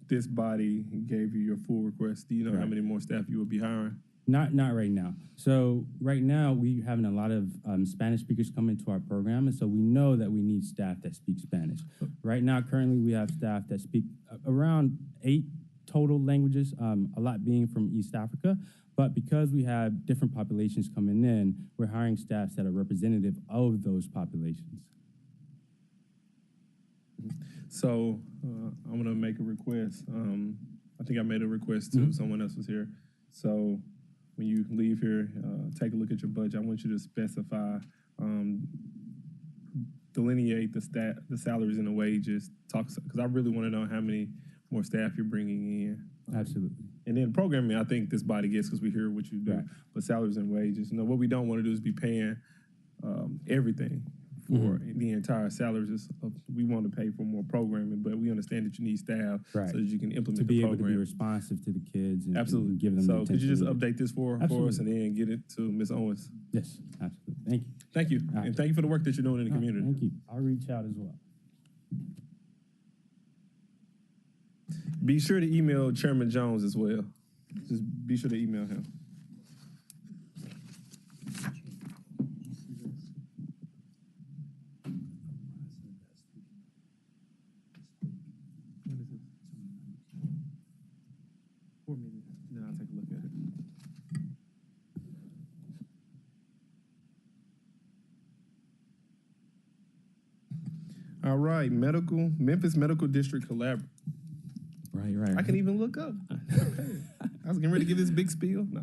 this body gave you your full request. Do you know how Right. many more staff you will be hiring? Not right now. So right now we're having a lot of Spanish speakers come into our program, and so we know that we need staff that speak Spanish. Right now, currently, we have staff that speak around 8 total languages, a lot being from East Africa. But because we have different populations coming in, we're hiring staffs that are representative of those populations. So I'm going to make a request. I think I made a request too. Someone else was here. So when you leave here, take a look at your budget. I want you to specify, delineate the salaries and the wages. Because I really want to know how many more staff you're bringing in. Absolutely. And then programming, I think this body gets because we hear what you do. Right. But salaries and wages, what we don't want to do is be paying everything for the entire salaries. We want to pay for more programming, but we understand that you need staff so that you can implement to be the able program. to be responsive to the kids and, Absolutely. and give them the So could you just attention needed. update this for us and then get it to Ms. Owens? Yes, absolutely. Thank you. Thank you. All right. And thank you for the work that you're doing in the All right, community. Thank you. I'll reach out as well. Be sure to email Chairman Jones as well. Just be sure to email him. What is it? 4 minutes. Then I'll take a look at it. All right, Memphis Medical District Collaborative. Right. I can even look up. I was getting ready to give this big spiel. No.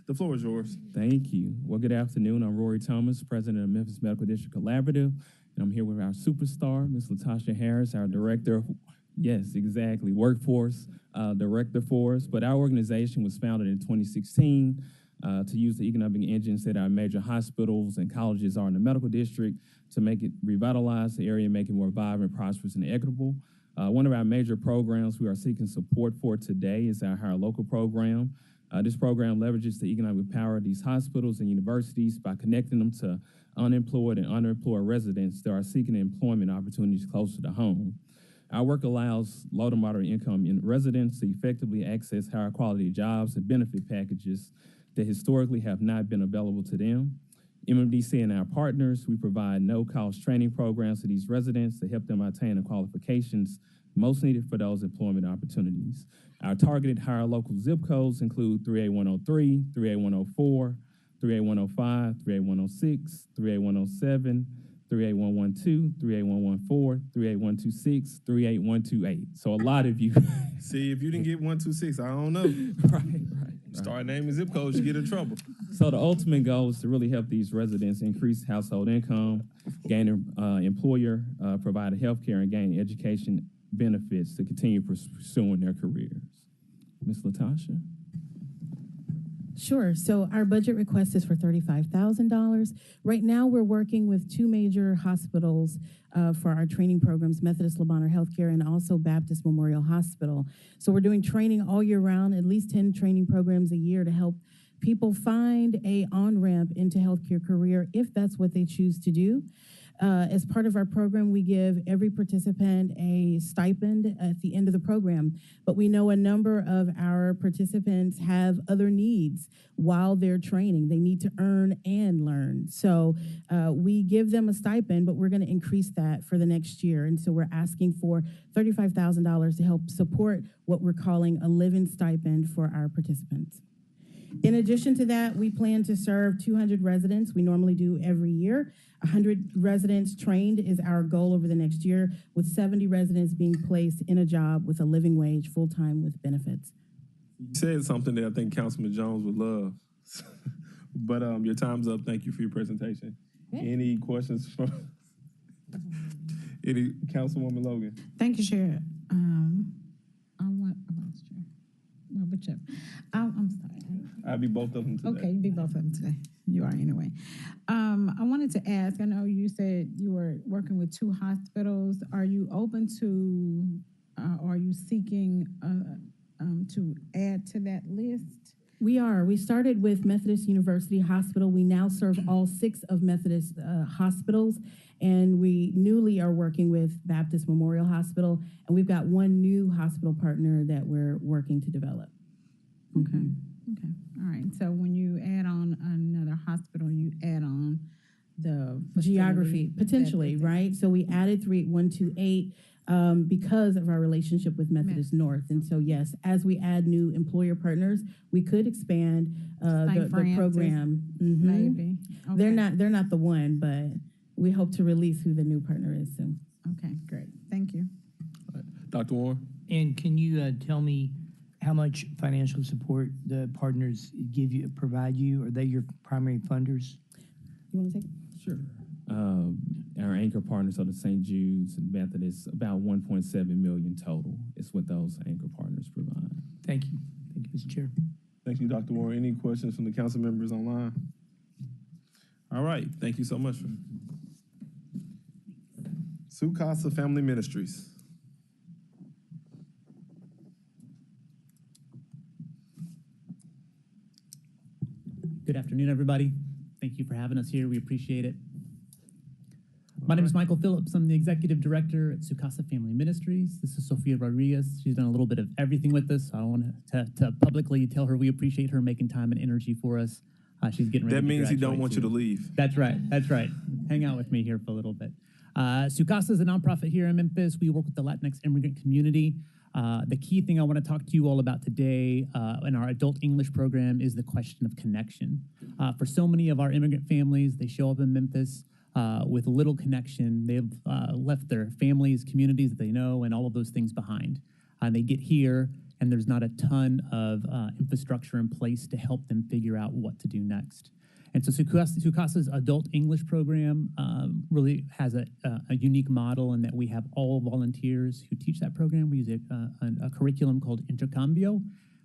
The floor is yours. Thank you. Well, good afternoon. I'm Rory Thomas, president of Memphis Medical District Collaborative, and I'm here with our superstar, Ms. Latasha Harris, our director of, yes, exactly, workforce director for us. But our organization was founded in 2016 to use the economic engines that our major hospitals and colleges are in the medical district to make it revitalize the area, make it more vibrant, prosperous, and equitable. One of our major programs we are seeking support for today is our Hire Local program. This program leverages the economic power of these hospitals and universities by connecting them to unemployed and underemployed residents that are seeking employment opportunities closer to home. Our work allows low to moderate income residents to effectively access higher quality jobs and benefit packages that historically have not been available to them. MMDC and our partners, we provide no-cost training programs to these residents to help them attain the qualifications most needed for those employment opportunities. Our targeted higher local zip codes include 38103, 38104, 38105, 38106, 38107, 38112, 38114, 38126, 38128. So a lot of you. See, if you didn't get 126, I don't know. Right. Start naming zip codes, you get in trouble. So the ultimate goal is to really help these residents increase household income, gain employer provided health care, and gain education benefits to continue pursuing their careers. Ms. Latasha? Sure. So our budget request is for $35,000. Right now, we're working with two major hospitals for our training programs, Methodist Le Bonheur Healthcare and also Baptist Memorial Hospital. So we're doing training all year round, at least 10 training programs a year to help people find a on-ramp into healthcare career if that's what they choose to do. As part of our program, we give every participant a stipend at the end of the program, but we know a number of our participants have other needs while they're training. They need to earn and learn. So we give them a stipend, but we're gonna increase that for the next year. And so we're asking for $35,000 to help support what we're calling a living stipend for our participants. In addition to that, we plan to serve 200 residents. We normally do every year. 100 residents trained is our goal over the next year, with 70 residents being placed in a job with a living wage, full-time with benefits. You said something that I think Councilman Jones would love. But your time's up. Thank you for your presentation. Okay. Any questions from any Councilwoman Logan? Thank you, Chair. Whichever. I'm sorry. I'll be both of them today. Okay, you be both of them today. You are anyway. I wanted to ask, I know you said you were working with two hospitals. Are you open to, or are you seeking to add to that list? We are. We started with Methodist University Hospital. We now serve all 6 of Methodist hospitals, and we newly are working with Baptist Memorial Hospital, and we've got one new hospital partner that we're working to develop. Okay. Okay. All right. So when you add on another hospital, you add on the Geography, potentially, right? So we added 38128 because of our relationship with Methodist North. And so, yes, as we add new employer partners, we could expand the program. Maybe. Okay. They're not the one, but we hope to release who the new partner is soon. Okay, great. Thank you. Dr. Warren? And can you tell me how much financial support the partners provide you? Are they your primary funders? You want to take it? Sure. Our anchor partners are the St. Jude's and Methodist, about $1.7 million total is what those anchor partners provide. Thank you. Thank you, Mr. Chair. Thank you, Dr. Warren. Any questions from the council members online? All right, thank you so much. Sukasa Family Ministries. Good afternoon, everybody. Thank you for having us here. We appreciate it. My name is Michael Phillips. I'm the executive director at Sukasa Family Ministries. This is Sophia Rodriguez. She's done a little bit of everything with us. I want to publicly tell her we appreciate her making time and energy for us. She's getting ready. That to means he don't graduate want you to soon. leave. That's right. That's right. Hang out with me here for a little bit. Sukasa is a nonprofit here in Memphis. We work with the Latinx immigrant community. The key thing I want to talk to you all about today in our adult English program is the question of connection. For so many of our immigrant families, they show up in Memphis with little connection. They've left their families, communities that they know, and all of those things behind. They get here, and there's not a ton of infrastructure in place to help them figure out what to do next. And so Sukasa's adult English program really has a unique model in that we have all volunteers who teach that program. We use a curriculum called Intercambio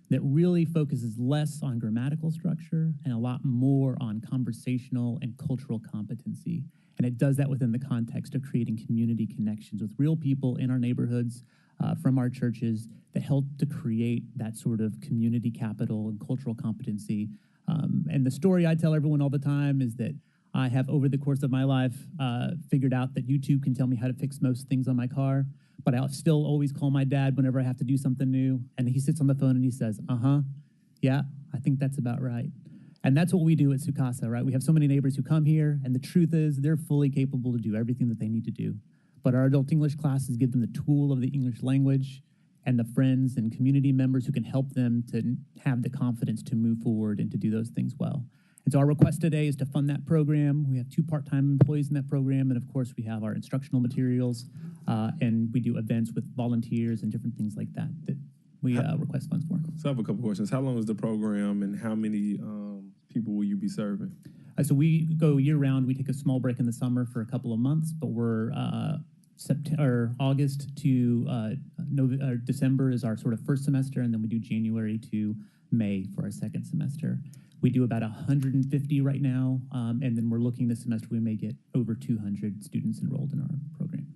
that really focuses less on grammatical structure and a lot more on conversational and cultural competency. And it does that within the context of creating community connections with real people in our neighborhoods, from our churches, that help to create that sort of community capital and cultural competency. And the story I tell everyone all the time is that I have, over the course of my life, figured out that YouTube can tell me how to fix most things on my car, but I'll still always call my dad whenever I have to do something new. And he sits on the phone and he says, yeah, I think that's about right. And that's what we do at Sukasa, right? We have so many neighbors who come here, and the truth is they're fully capable to do everything that they need to do. but our adult English classes give them the tool of the English language and the friends and community members who can help them to have the confidence to move forward and to do those things well. And so our request today is to fund that program. We have 2 part-time employees in that program, and of course we have our instructional materials, and we do events with volunteers and different things like that that we request funds for. So I have a couple questions. How long is the program, and how many people will you be serving? So we go year-round. We take a small break in the summer for a couple of months, but we're August to December is our sort of first semester, and then we do January to May for our second semester. We do about 150 right now, and then we're looking this semester we may get over 200 students enrolled in our program.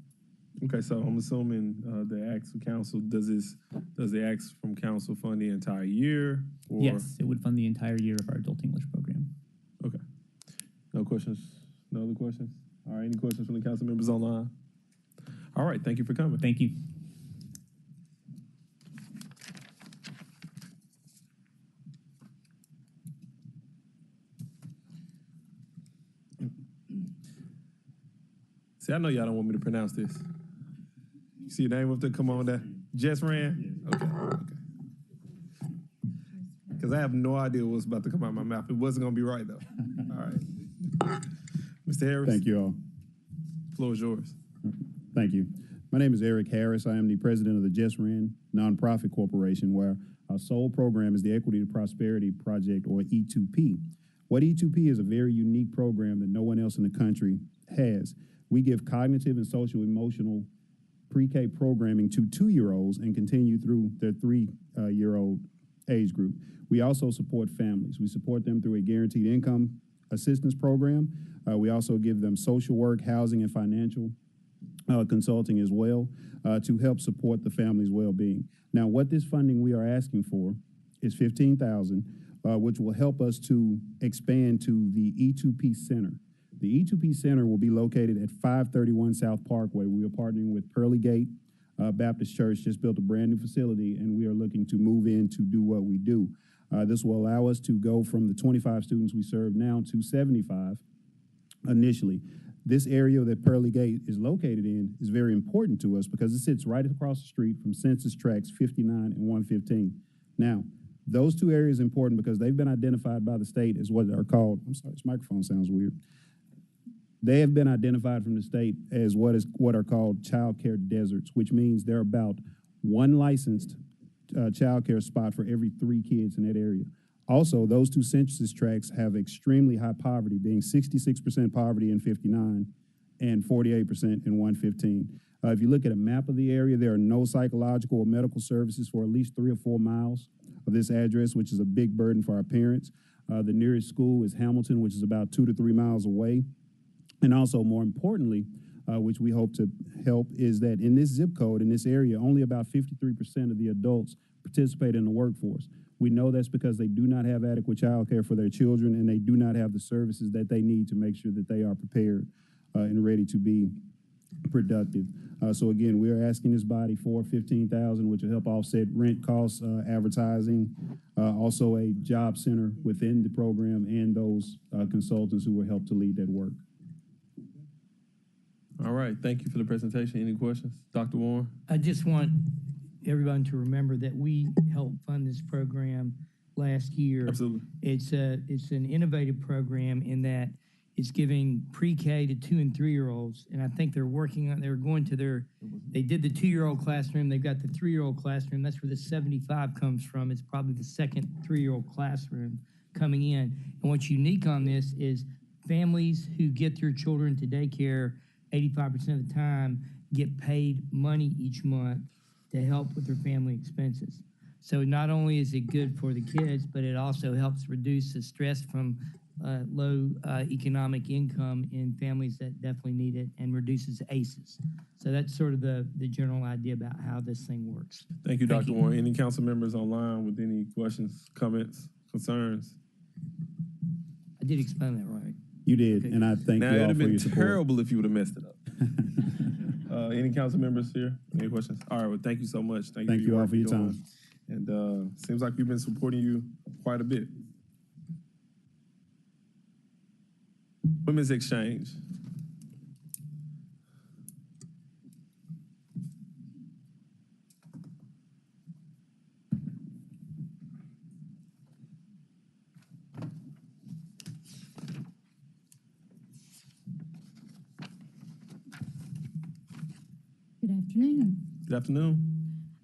Okay, so I'm assuming the Acts of Council, does the Acts from Council fund the entire year? Or? Yes, it would fund the entire year of our adult English program. Okay. No questions? No other questions? All right, any questions from the council members online? All right, thank you for coming. Thank you. See, I know y'all don't want me to pronounce this. You see your name up there? Come on there. Just ran? Okay. Because I have no idea what's about to come out of my mouth. It wasn't going to be right, though. All right. Mr. Harris? Thank you all. Floor is yours. Thank you. My name is Eric Harris. I am the president of the Just Ran nonprofit corporation, where our sole program is the Equity to Prosperity Project, or E2P. What E2P is a very unique program that no one else in the country has. We give cognitive and social emotional pre-K programming to 2-year-olds and continue through their 3-year-old age group. We also support families. We support them through a guaranteed income assistance program. We also give them social work, housing, and financial consulting as well to help support the family's well-being. Now, what this funding we are asking for is $15,000, which will help us to expand to the E2P Center. The E2P Center will be located at 531 South Parkway. We are partnering with Pearly Gate Baptist Church, just built a brand new facility, and we are looking to move in to do what we do. This will allow us to go from the 25 students we serve now to 75 initially. This area that Pearly Gate is located in is very important to us because it sits right across the street from census tracts 59 and 115. Now, those 2 areas are important because they've been identified by the state as what are called, I'm sorry, this microphone sounds weird. They have been identified from the state as what are called child care deserts, which means there are about 1 licensed child care spot for every 3 kids in that area. Also, those 2 census tracts have extremely high poverty, being 66% poverty in 59 and 48% in 115. If you look at a map of the area, there are no psychological or medical services for at least 3 or 4 miles of this address, which is a big burden for our parents. The nearest school is Hamilton, which is about 2 to 3 miles away. And also, more importantly, which we hope to help, is that in this zip code, in this area, only about 53% of the adults participate in the workforce. We know that's because they do not have adequate child care for their children, and they do not have the services that they need to make sure that they are prepared and ready to be productive. So again, we're asking this body for $15,000, which will help offset rent costs, advertising, also a job center within the program, and those consultants who will help to lead that work. All right, thank you for the presentation. Any questions? Dr. Warren? I just want everyone to remember that we helped fund this program last year. Absolutely. It's an innovative program in that it's giving pre-K to 2 and 3-year-olds, and I think they did the 2-year-old classroom, they've got the 3-year-old classroom, that's where the 75 comes from. It's probably the second 3-year-old classroom coming in. And what's unique on this is families who get their children to daycare 85% of the time get paid money each month to help with their family expenses. So not only is it good for the kids, but it also helps reduce the stress from low economic income in families that definitely need it, and reduces ACEs. So that's sort of the general idea about how this thing works. Thank you, Dr. Warren. Any council members online with any questions, comments, concerns? I did explain that right. You did, and I thank you all for your support. Now, it would have been terrible if you would have messed it up. Any council members here? Any questions? All right, well, thank you so much. Thank you all for your time. And seems like we've been supporting you quite a bit. Women's Exchange. afternoon. Good afternoon.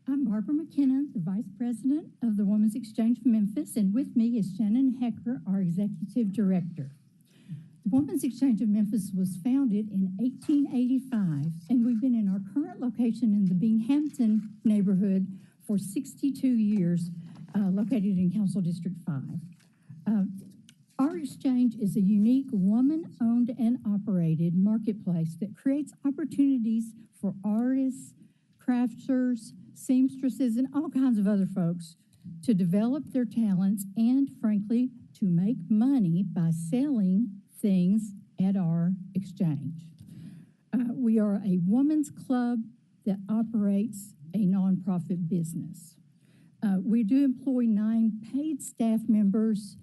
I'm Barbara McKinnon, the Vice President of the Women's Exchange of Memphis, and with me is Shannon Hecker, our Executive Director. The Women's Exchange of Memphis was founded in 1885, and we've been in our current location in the Binghamton neighborhood for 62 years, located in Council District 5. Our exchange is a unique woman-owned and operated marketplace that creates opportunities for artists, crafters, seamstresses, and all kinds of other folks to develop their talents and, frankly, to make money by selling things at our exchange. We are a women's club that operates a nonprofit business. We do employ 9 paid staff members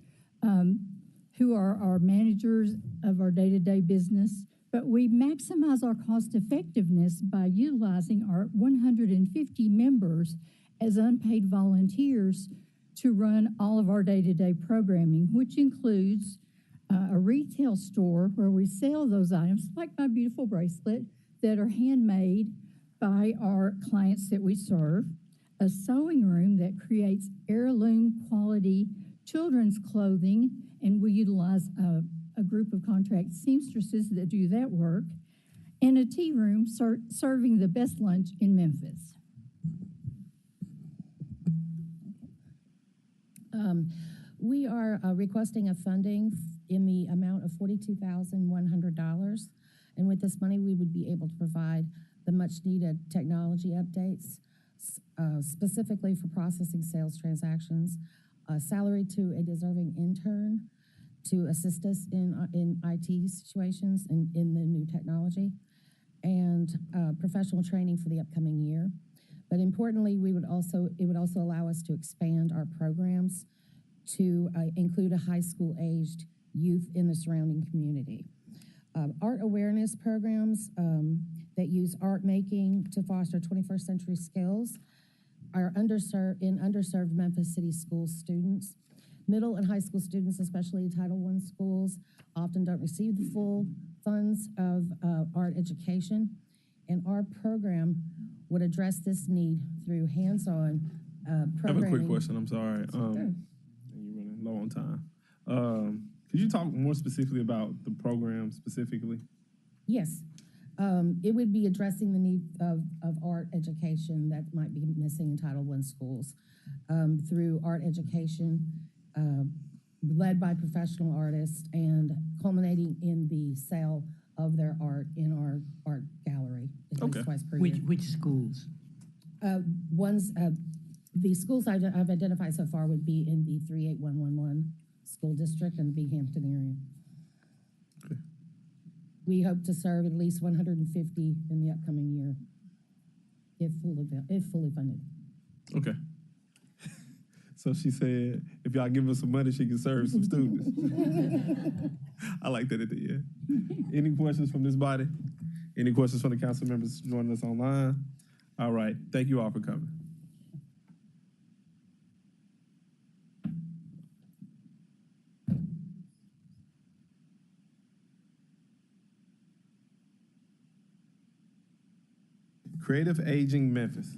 who are our managers of our day-to-day business, but we maximize our cost effectiveness by utilizing our 150 members as unpaid volunteers to run all of our day-to-day programming, which includes a retail store where we sell those items, like my beautiful bracelet, that are handmade by our clients that we serve, a sewing room that creates heirloom quality children's clothing, and we utilize a group of contract seamstresses that do that work, and a tea room serving the best lunch in Memphis. We are requesting a funding in the amount of $42,100, and with this money, we would be able to provide the much-needed technology updates, specifically for processing sales transactions, salary to a deserving intern to assist us in IT situations and in the new technology, and professional training for the upcoming year. But importantly, it would also allow us to expand our programs to include a high school aged youth in the surrounding community. Art awareness programs that use art making to foster 21st century skills are underserved Memphis City School students. Middle and high school students, especially Title I schools, often don't receive the full funds of art education, and our program would address this need through hands-on programming. I have a quick question, I'm sorry. Sure. You're running low on time. Could you talk more specifically about the program specifically? Yes. It would be addressing the need of art education that might be missing in Title I schools through art education led by professional artists and culminating in the sale of their art in our art gallery at least twice per year. Which schools? The schools I've identified so far would be in the 38111 school district in the Binghamton area. Okay. We hope to serve at least 150 in the upcoming year, if fully funded. Okay. So she said, if y'all give her some money, she can serve some students. I like that at the end. Any questions from this body? Any questions from the council members joining us online? All right. Thank you all for coming. Creative Aging Memphis.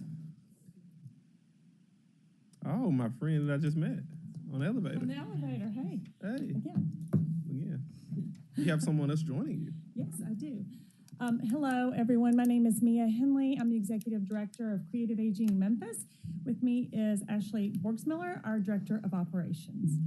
Oh, my friend that I just met on the elevator. On the elevator, hey. Hey. Again. You have someone else joining you. Yes, I do. Hello, everyone. My name is Mia Henley. I'm the Executive Director of Creative Aging Memphis. With me is Ashley Borgsmiller, our Director of Operations.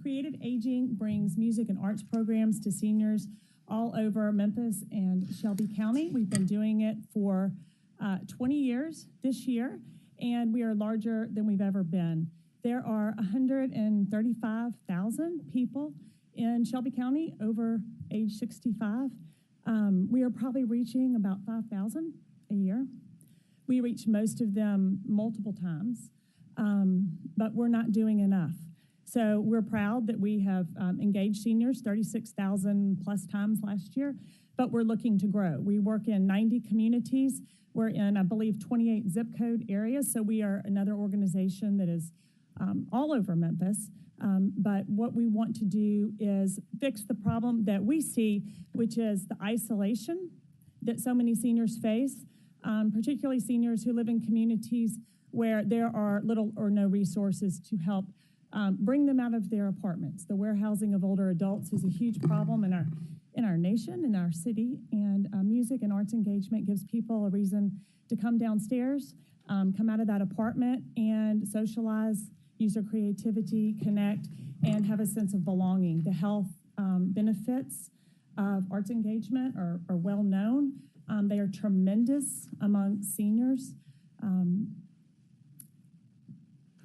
Creative Aging brings music and arts programs to seniors all over Memphis and Shelby County. We've been doing it for 20 years this year, and we are larger than we've ever been. There are 135,000 people in Shelby County over age 65. We are probably reaching about 5,000 a year. We reach most of them multiple times, but we're not doing enough. So we're proud that we have engaged seniors 36,000 plus times last year, but we're looking to grow. We work in 90 communities. We're in, I believe, 28 zip code areas, so we are another organization that is all over Memphis. But what we want to do is fix the problem that we see, which is the isolation that so many seniors face, particularly seniors who live in communities where there are little or no resources to help bring them out of their apartments. The warehousing of older adults is a huge problem in our nation, in our city, and music and arts engagement gives people a reason to come downstairs, come out of that apartment and socialize, use their creativity, connect, and have a sense of belonging. The health benefits of arts engagement are well known. They are tremendous among seniors.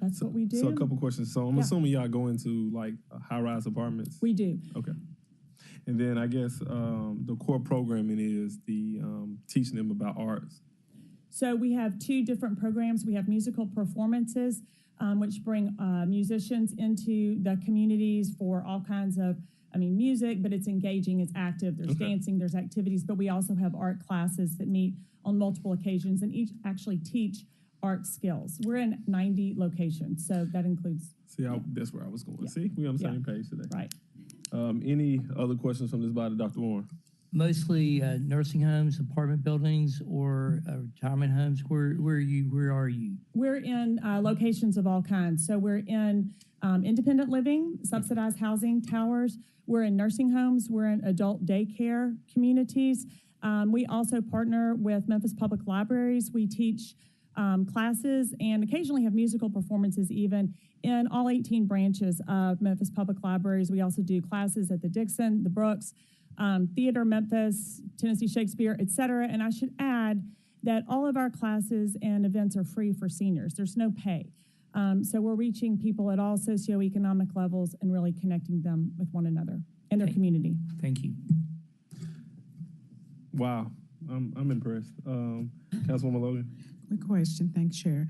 That's what we do. So a couple questions. So I'm assuming y'all go into like high-rise apartments. We do. Okay. And then I guess the core programming is the teaching them about arts. So we have two different programs. We have musical performances, which bring musicians into the communities for all kinds of, music, but it's engaging, it's active, there's dancing, there's activities, but we also have art classes that meet on multiple occasions and each actually teach art skills. We're in 90 locations, so that includes. See, that's where I was going. See, we're on the same page today. Right. Any other questions from this body, Dr. Warren? Mostly nursing homes, apartment buildings, or retirement homes. Where are you? We're in locations of all kinds. So we're in independent living, subsidized housing towers. We're in nursing homes. We're in adult daycare communities. We also partner with Memphis Public Libraries. We teach classes and occasionally have musical performances even in all 18 branches of Memphis Public Libraries. We also do classes at the Dixon, the Brooks, Theater Memphis, Tennessee Shakespeare, et cetera. And I should add that all of our classes and events are free for seniors. There's no pay. So we're reaching people at all socioeconomic levels and really connecting them with one another and their community. Thank you. Wow, I'm impressed. Councilwoman Logan? Quick question, thanks, Chair.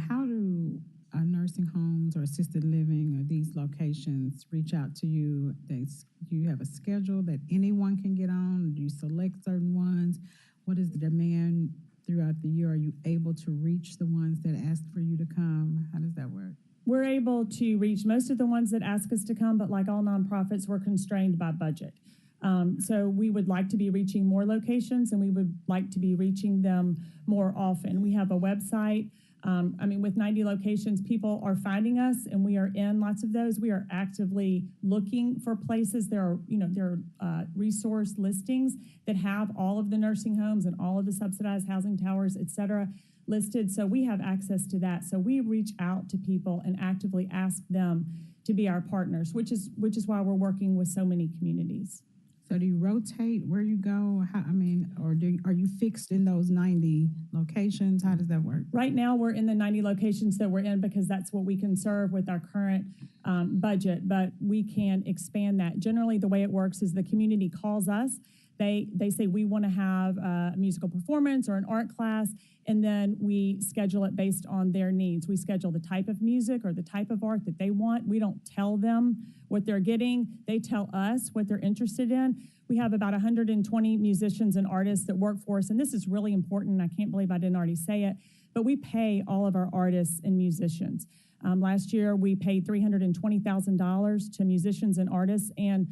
How do nursing homes or assisted living or these locations reach out to you? Do you have a schedule that anyone can get on? Do you select certain ones? What is the demand throughout the year? Are you able to reach the ones that ask for you to come? How does that work? We're able to reach most of the ones that ask us to come, but like all nonprofits, we're constrained by budget. So we would like to be reaching more locations and we would like to be reaching them more often. We have a website. With 90 locations, people are finding us and we are in lots of those. We are actively looking for places. There are resource listings that have all of the nursing homes and all of the subsidized housing towers, et cetera, listed. So we have access to that. So we reach out to people and actively ask them to be our partners, which is why we're working with so many communities. So do you rotate where you go? Are you fixed in those 90 locations? How does that work? Right now, we're in the 90 locations that we're in because that's what we can serve with our current budget, but we can expand that. Generally, the way it works is the community calls us. They say we want to have a musical performance or an art class, and then we schedule it based on their needs. We schedule the type of music or the type of art that they want. We don't tell them what they're getting. They tell us what they're interested in. We have about 120 musicians and artists that work for us, and this is really important. I can't believe I didn't already say it, but we pay all of our artists and musicians. Last year, we paid $320,000 to musicians and artists, and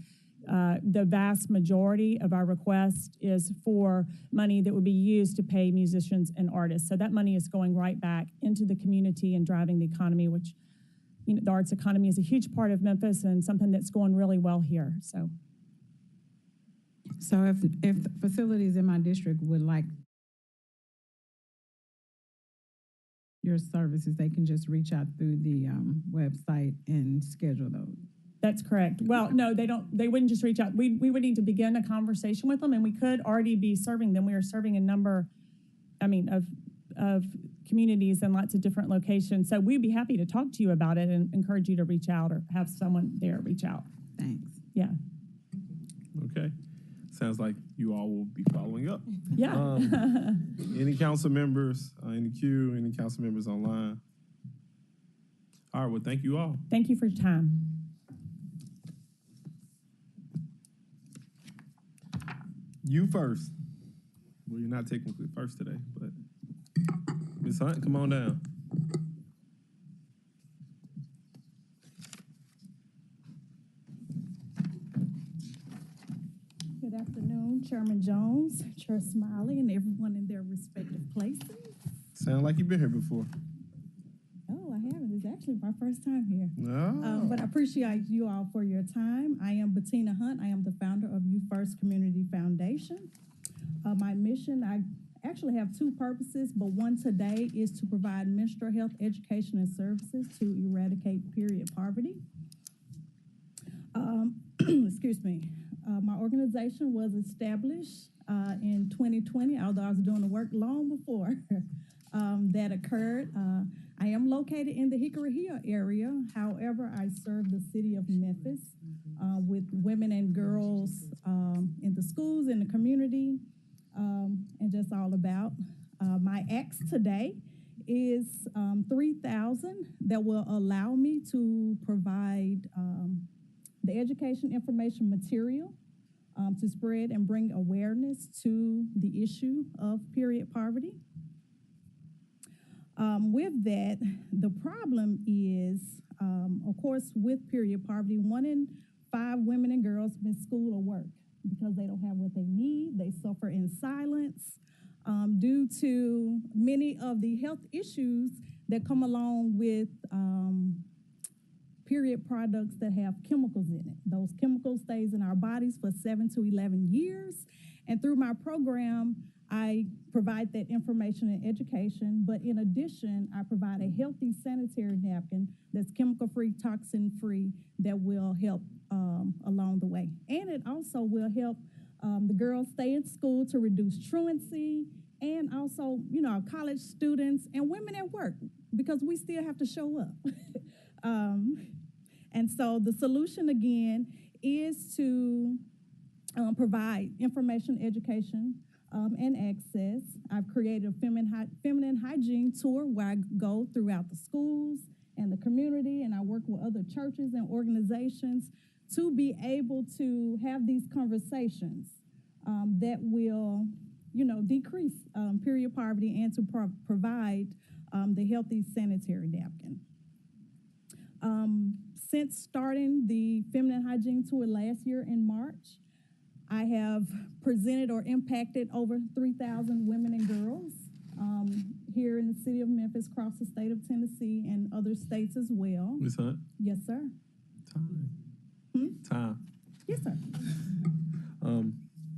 the vast majority of our request is for money that would be used to pay musicians and artists. So that money is going right back into the community and driving the economy, which, the arts economy is a huge part of Memphis and something that's going really well here. So if facilities in my district would like your services, they can just reach out through the website and schedule those. That's correct. Well, no, they don't. They wouldn't just reach out. We would need to begin a conversation with them, and we could already be serving them. We are serving a number, of communities in lots of different locations. So we'd be happy to talk to you about it and encourage you to reach out or have someone there reach out. Thanks. Yeah. Okay. Sounds like you all will be following up. Yeah. Any council members in the queue? Any council members online? All right. Well, thank you all. Thank you for your time. You first. Well, you're not technically first today, but Ms. Hunt, come on down. Good afternoon, Chairman Jones, Chair Smiley, and everyone in their respective places. Sound like you've been here before. Oh, I haven't. It's actually my first time here. No. But I appreciate you all for your time. I am Bettina Hunt. I am the founder of You First Community Foundation. My mission, I actually have two purposes, but one today is to provide menstrual health education and services to eradicate period poverty. Excuse me. My organization was established in 2020, although I was doing the work long before that occurred. I am located in the Hickory Hill area. However, I serve the city of Memphis with women and girls in the schools, in the community, and just all about. My ask today is $3,000 that will allow me to provide the education information material to spread and bring awareness to the issue of period poverty. With that, the problem is, of course, with period poverty, 1 in 5 women and girls miss school or work because they don't have what they need. They suffer in silence due to many of the health issues that come along with period products that have chemicals in it. Those chemicals stays in our bodies for 7 to 11 years. And through my program, I provide that information and education, but in addition, I provide a healthy sanitary napkin that's chemical-free, toxin-free, that will help along the way. And it also will help the girls stay in school to reduce truancy, and also, you know, college students and women at work, because we still have to show up. And so the solution, again, is to provide information, education, and access. I've created a feminine hygiene tour where I go throughout the schools and the community, and I work with other churches and organizations to be able to have these conversations that will, you know, decrease period poverty and to provide the healthy sanitary napkin. Since starting the feminine hygiene tour last year in March, I have presented or impacted over 3,000 women and girls here in the city of Memphis, across the state of Tennessee, and other states as well. Ms. Hunt? Yes, sir. Time. Yes, sir.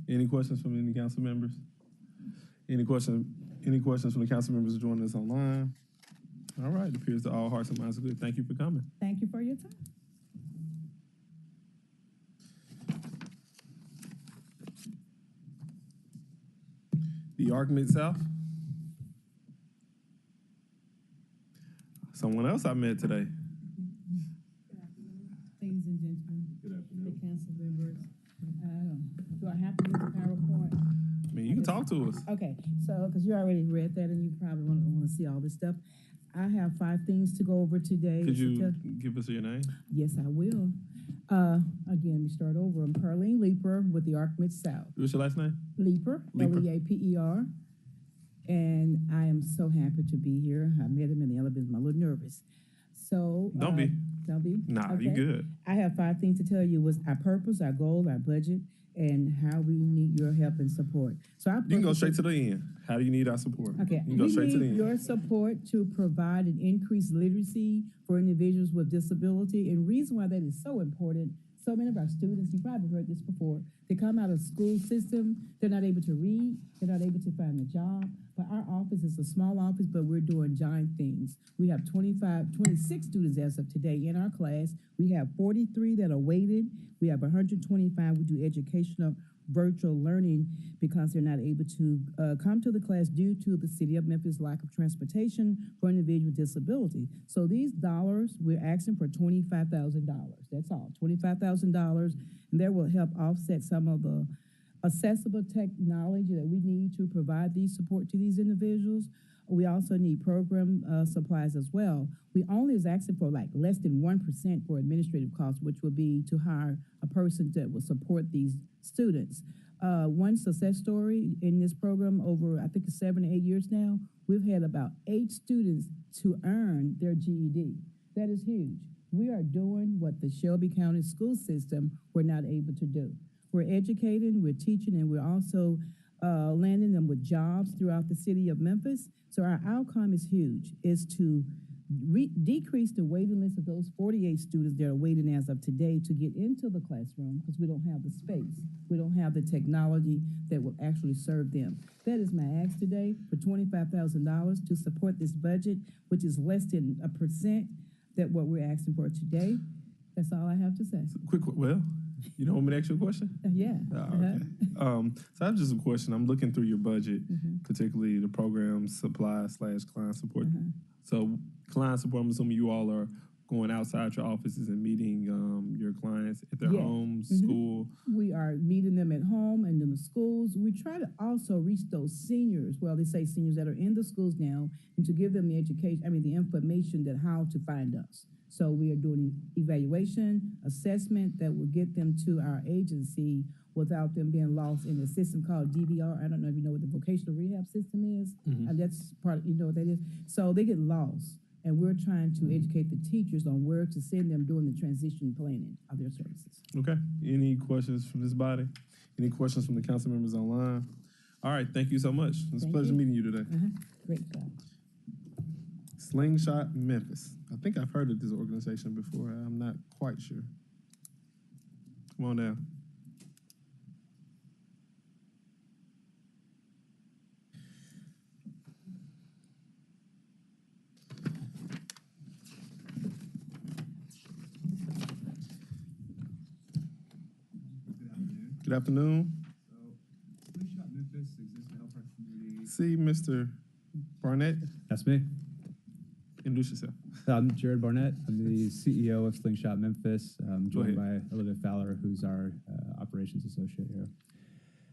Any questions from any council members? Any questions from the council members joining us online? All right, it appears that all hearts and minds are good. Thank you for coming. Thank you for your time. The Arc Mid-South. Someone else I met today. Ladies and gentlemen, the council members, do I have to use the PowerPoint? I mean, you can talk to us. Okay, so, because you already read that and you probably want to see all this stuff. I have 5 things to go over today. Could you give us your name? Yes, I will. Again, let me start over. I'm Pearline Leeper with the Arc Mid-South. What's your last name? Leeper, Leaper. And I am so happy to be here. I met him in the elevator. I'm a little nervous. So Don't be. Don't be? Nah, Okay. you good. I have 5 things to tell you: was our purpose, our goal, our budget, and how we need your help and support. So You can go straight to the end. How do you need our support? Okay, You can go we straight to the need end. your support to provide an increased literacy for individuals with disability. And reason why that is so important, so many of our students, you probably heard this before, they come out of school system, they're not able to read, they're not able to find a job. But our office is a small office, but we're doing giant things. We have 26 students as of today in our class. We have 43 that are weighted. We have 125 we do educational virtual learning because they're not able to come to the class due to the city of Memphis' lack of transportation for individuals with disability. So these dollars, we're asking for $25,000. That's all, $25,000. And that will help offset some of the accessible technology that we need to provide these support to these individuals. We also need program supplies as well. We only is asking for like less than 1% for administrative costs, which will be to hire a person that will support these students. One success story in this program over, I think it's 7 to 8 years now, we've had about 8 students to earn their GED. That is huge. We are doing what the Shelby County school system were not able to do. We're educating, we're teaching, and we're also landing them with jobs throughout the city of Memphis. So our outcome is huge, is to decrease the waiting list of those 48 students that are waiting as of today to get into the classroom because we don't have the space. We don't have the technology that will actually serve them. That is my ask today for $25,000 to support this budget, which is less than 1% that what we're asking for today. That's all I have to say. Well, you don't want me to ask you a question? Yeah. Okay. So I have just a question. I'm looking through your budget, particularly the program supply / client support. So client support, I'm assuming you all are going outside your offices and meeting your clients at their homes, school. We are meeting them at home and in the schools. We try to also reach those seniors, well, they say seniors that are in the schools now, and to give them the education, the information that how to find us. So we are doing evaluation, assessment that will get them to our agency without them being lost in a system called DVR. I don't know if you know what the vocational rehab system is. That's part, you know what that is? So they get lost. And we're trying to educate the teachers on where to send them during the transition planning of their services. Okay. Any questions from this body? Any questions from the council members online? All right. Thank you so much. It's a pleasure meeting you today. Great job. Slingshot Memphis. I think I've heard of this organization before. I'm not quite sure. Come on down. Good afternoon. Slingshot Memphis exists to help our community. See, Mr. Barnett. That's me. Introduce yourself. I'm Jared Barnett. I'm the CEO of Slingshot Memphis. I'm joined by Olivia Fowler, who's our operations associate here.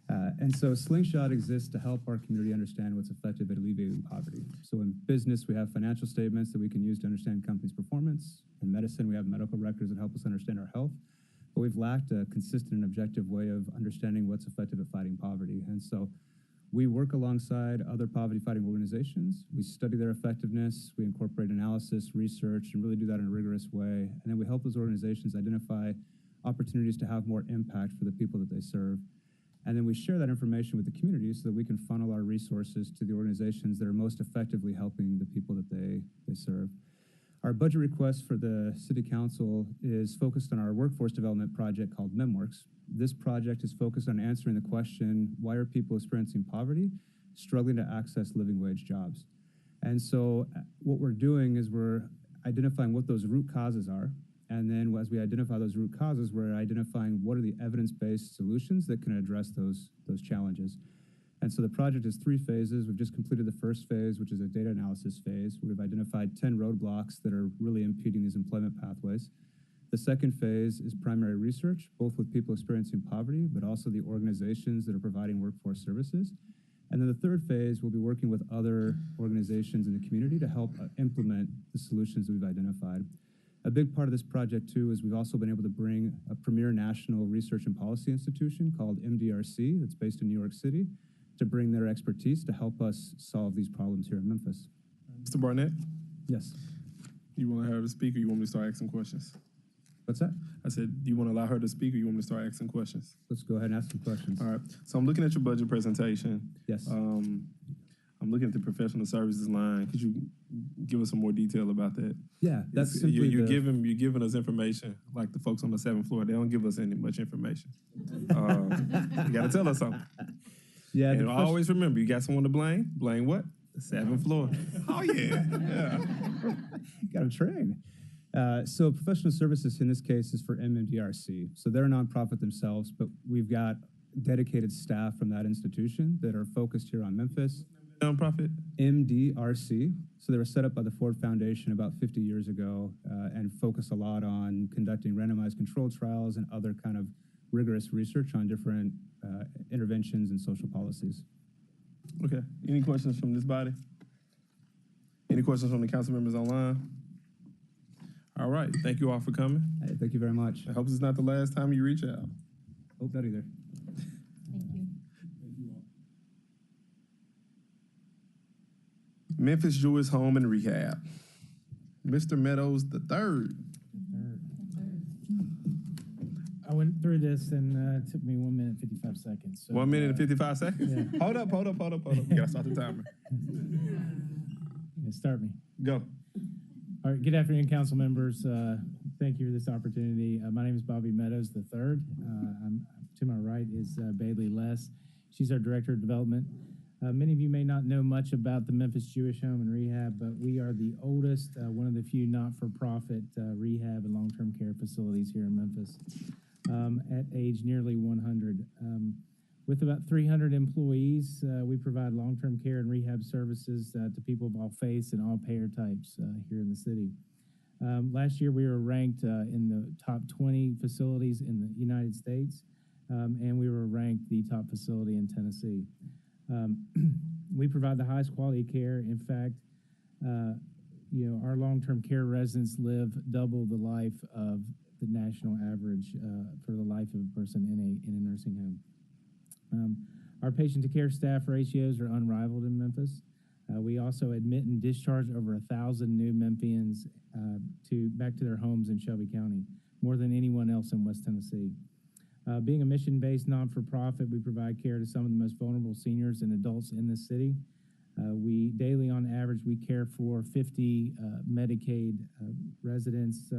And so Slingshot exists to help our community understand what's effective at alleviating poverty. So in business, we have financial statements that we can use to understand companies' performance. In medicine, we have medical records that help us understand our health. But we've lacked a consistent and objective way of understanding what's effective at fighting poverty. And so we work alongside other poverty-fighting organizations. We study their effectiveness. We incorporate analysis, research, and really do that in a rigorous way. And then we help those organizations identify opportunities to have more impact for the people that they serve. And then we share that information with the community so that we can funnel our resources to the organizations that are most effectively helping the people that they serve. Our budget request for the City Council is focused on our workforce development project called MemWorks. This project is focused on answering the question, why are people experiencing poverty, struggling to access living wage jobs? And so what we're doing is we're identifying what those root causes are. And then as we identify those root causes, we're identifying what are the evidence-based solutions that can address those challenges. And so the project is 3 phases. We've just completed the first phase, which is a data analysis phase. We've identified 10 roadblocks that are really impeding these employment pathways. The second phase is primary research, both with people experiencing poverty, but also the organizations that are providing workforce services. And then the third phase, we'll be working with other organizations in the community to help implement the solutions that we've identified. A big part of this project, too, is we've also been able to bring a premier national research and policy institution called MDRC that's based in New York City to bring their expertise to help us solve these problems here in Memphis. Mr. Barnett? Yes. You want her to speak or you want me to start asking questions? What's that? I said, do you want to allow her to speak or you want me to start asking questions? Let's go ahead and ask some questions. All right. So I'm looking at your budget presentation. Yes. I'm looking at the professional services line. Could you give us some more detail about that? Yeah, that's simply you're giving us information like the folks on the 7th floor. They don't give us much information. You got to tell us something. Yeah. And always remember, you got someone to blame. Blame what? The 7th floor. Oh yeah. Got them trained. So professional services in this case is for MMDRC. So they're a nonprofit themselves, but we've got dedicated staff from that institution that are focused here on Memphis. Nonprofit? MDRC. So they were set up by the Ford Foundation about 50 years ago and focus a lot on conducting randomized controlled trials and other kind of rigorous research on different interventions and social policies. Okay. Any questions from this body? Any questions from the council members online? All right. Thank you all for coming. Hey, thank you very much. I hope this is not the last time you reach out. Hope not either. Thank you. Memphis Jewish Home and Rehab. Mr. Meadows III. I went through this and it took me 1 minute, 55 seconds. So, 1 minute and 55 seconds? Yeah. Hold up. You gotta start the timer. Yeah, start me. Go. All right, good afternoon, council members. Thank you for this opportunity. My name is Bobby Meadows III. To my right is Bailey Less. She's our Director of Development. Many of you may not know much about the Memphis Jewish Home and Rehab, but we are the oldest, one of the few not-for-profit rehab and long-term care facilities here in Memphis at age nearly 100. With about 300 employees, we provide long-term care and rehab services to people of all faiths and all payer types here in the city. Last year, we were ranked in the top 20 facilities in the United States, and we were ranked the top facility in Tennessee. We provide the highest quality care. In fact, our long-term care residents live double the life of the national average for the life of a person in a nursing home. Our patient-to-care staff ratios are unrivaled in Memphis. We also admit and discharge over 1,000 new Memphians back to their homes in Shelby County, more than anyone else in West Tennessee. Being a mission-based non-for-profit, we provide care to some of the most vulnerable seniors and adults in the city. We daily, on average, we care for 50 Medicaid residents,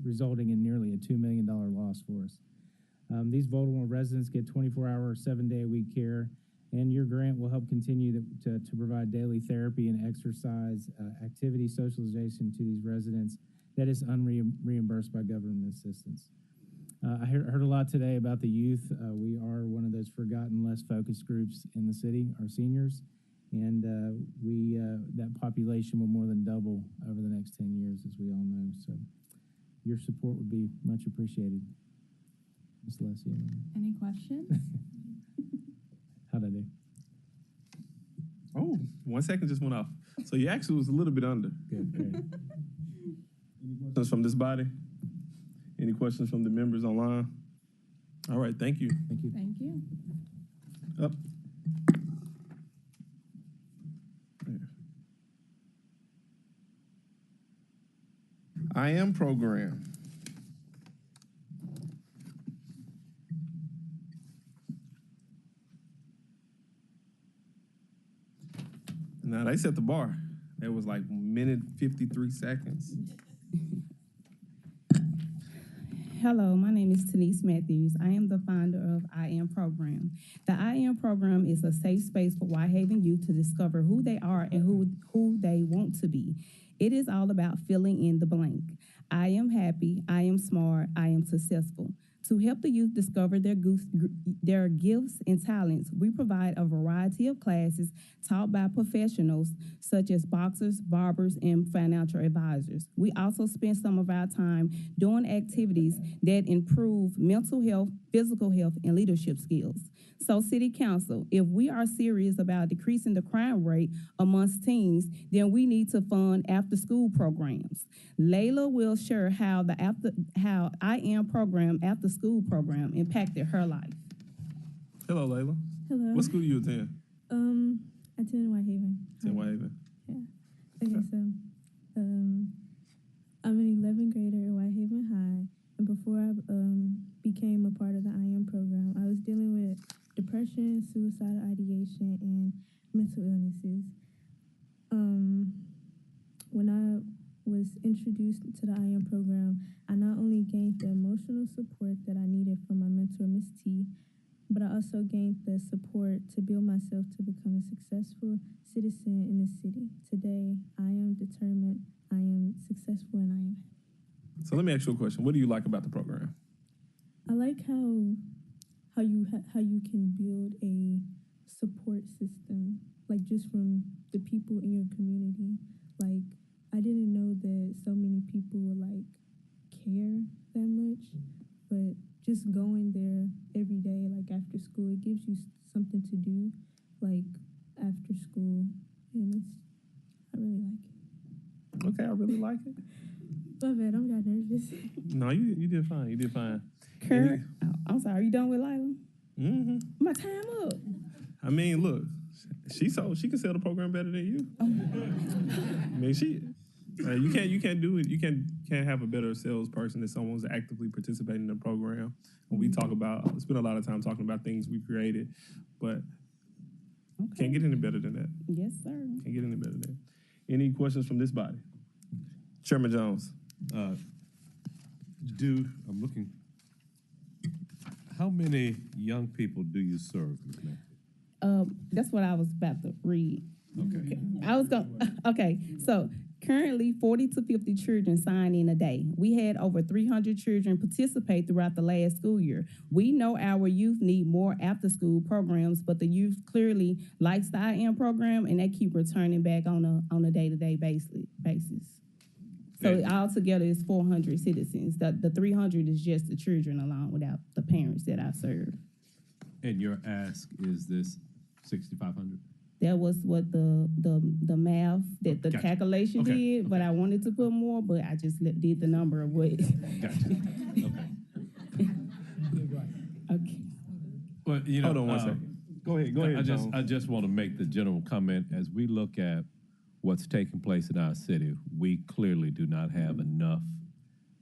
resulting in nearly a $2 million loss for us. These vulnerable residents get 24-hour, 7-day-a-week care, and your grant will help continue to provide daily therapy and exercise, activity, socialization to these residents that is unreimbursed by government assistance. I heard a lot today about the youth. We are one of those forgotten, less focused groups in the city, our seniors, and that population will more than double over the next 10 years, as we all know. So your support would be much appreciated. Ms. Leslie. Any questions? How'd I do? Oh, 1 second just went off. So you actually was a little bit under. Good, great. Any questions from this body? Any questions from the members online? All right, thank you. Thank you. Thank you. Up. There. I am program. Now they set the bar. It was like 1:53 seconds. Hello, my name is Denise Matthews. I am the founder of I Am Program. The I Am Program is a safe space for Whitehaven youth to discover who they are and who they want to be. It is all about filling in the blank. I am happy, I am smart, I am successful. To help the youth discover their gifts and talents, we provide a variety of classes taught by professionals such as boxers, barbers, and financial advisors. We also spend some of our time doing activities that improve mental health, physical health, and leadership skills. So, City Council, if we are serious about decreasing the crime rate amongst teens, then we need to fund after-school programs. Layla will share how I Am Program after-school program impacted her life. Hello, Layla. Hello. What school you attend? I attend Whitehaven. It's in Whitehaven. Yeah. Okay, so I'm an 11th grader at Whitehaven High, and before I became a part of the I Am Program, I was dealing with depression, suicidal ideation, and mental illnesses. When I was introduced to the I Am Program, I not only gained the emotional support that I needed from my mentor, Miss T, but I also gained the support to build myself to become a successful citizen in the city. Today, I am determined, I am successful, and I am happy. So let me ask you a question. What do you like about the program? I like how you can build a support system, like just from the people in your community. Like, I didn't know that so many people would like care that much, but just going there every day, like after school, it gives you something to do, like after school, and I really like it. Okay, I really like it. My bad, I got nervous. No, you did fine. You did fine. Kurt, I'm sorry, you done with Lila? Mm-hmm. My time up. I mean, look, she can sell the program better than you. I mean, You can't do it. You can't have a better salesperson if someone's actively participating in the program. When we spend a lot of time talking about things we created, but can't get any better than that. Yes, sir. Can't get any better than that. Any questions from this body? Chairman Jones. I'm looking. How many young people do you serve, Ms. Matthews? That's what I was about to read. Okay. Okay, so currently 40 to 50 children sign in a day. We had over 300 children participate throughout the last school year. We know our youth need more after-school programs, but the youth clearly likes the IM program, and they keep returning back on a day-to-day basis. So altogether, it's 400 citizens. The 300 is just the children alone without the parents that I serve. And your ask is this 6,500? That was what the math that the Gotcha. calculation did, but I wanted to put more, but I just did the number of what. Gotcha. Okay. Well, you know, Hold on one second. Go ahead. I just want to make the general comment as we look at what's taking place in our city. We clearly do not have enough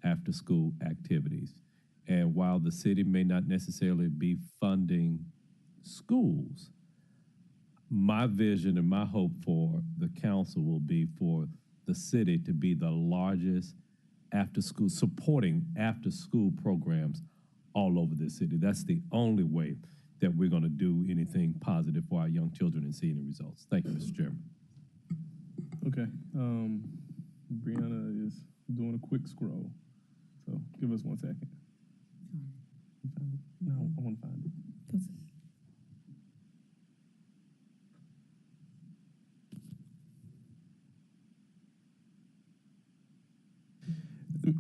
after-school activities, and while the city may not necessarily be funding schools, my vision and my hope for the council will be for the city to be the largest supporting after-school programs all over the city. That's the only way that we're going to do anything positive for our young children and see any results. Thank you, Mr. Chairman. Okay. Brianna is doing a quick scroll. So give us 1 second. No, I want to find it.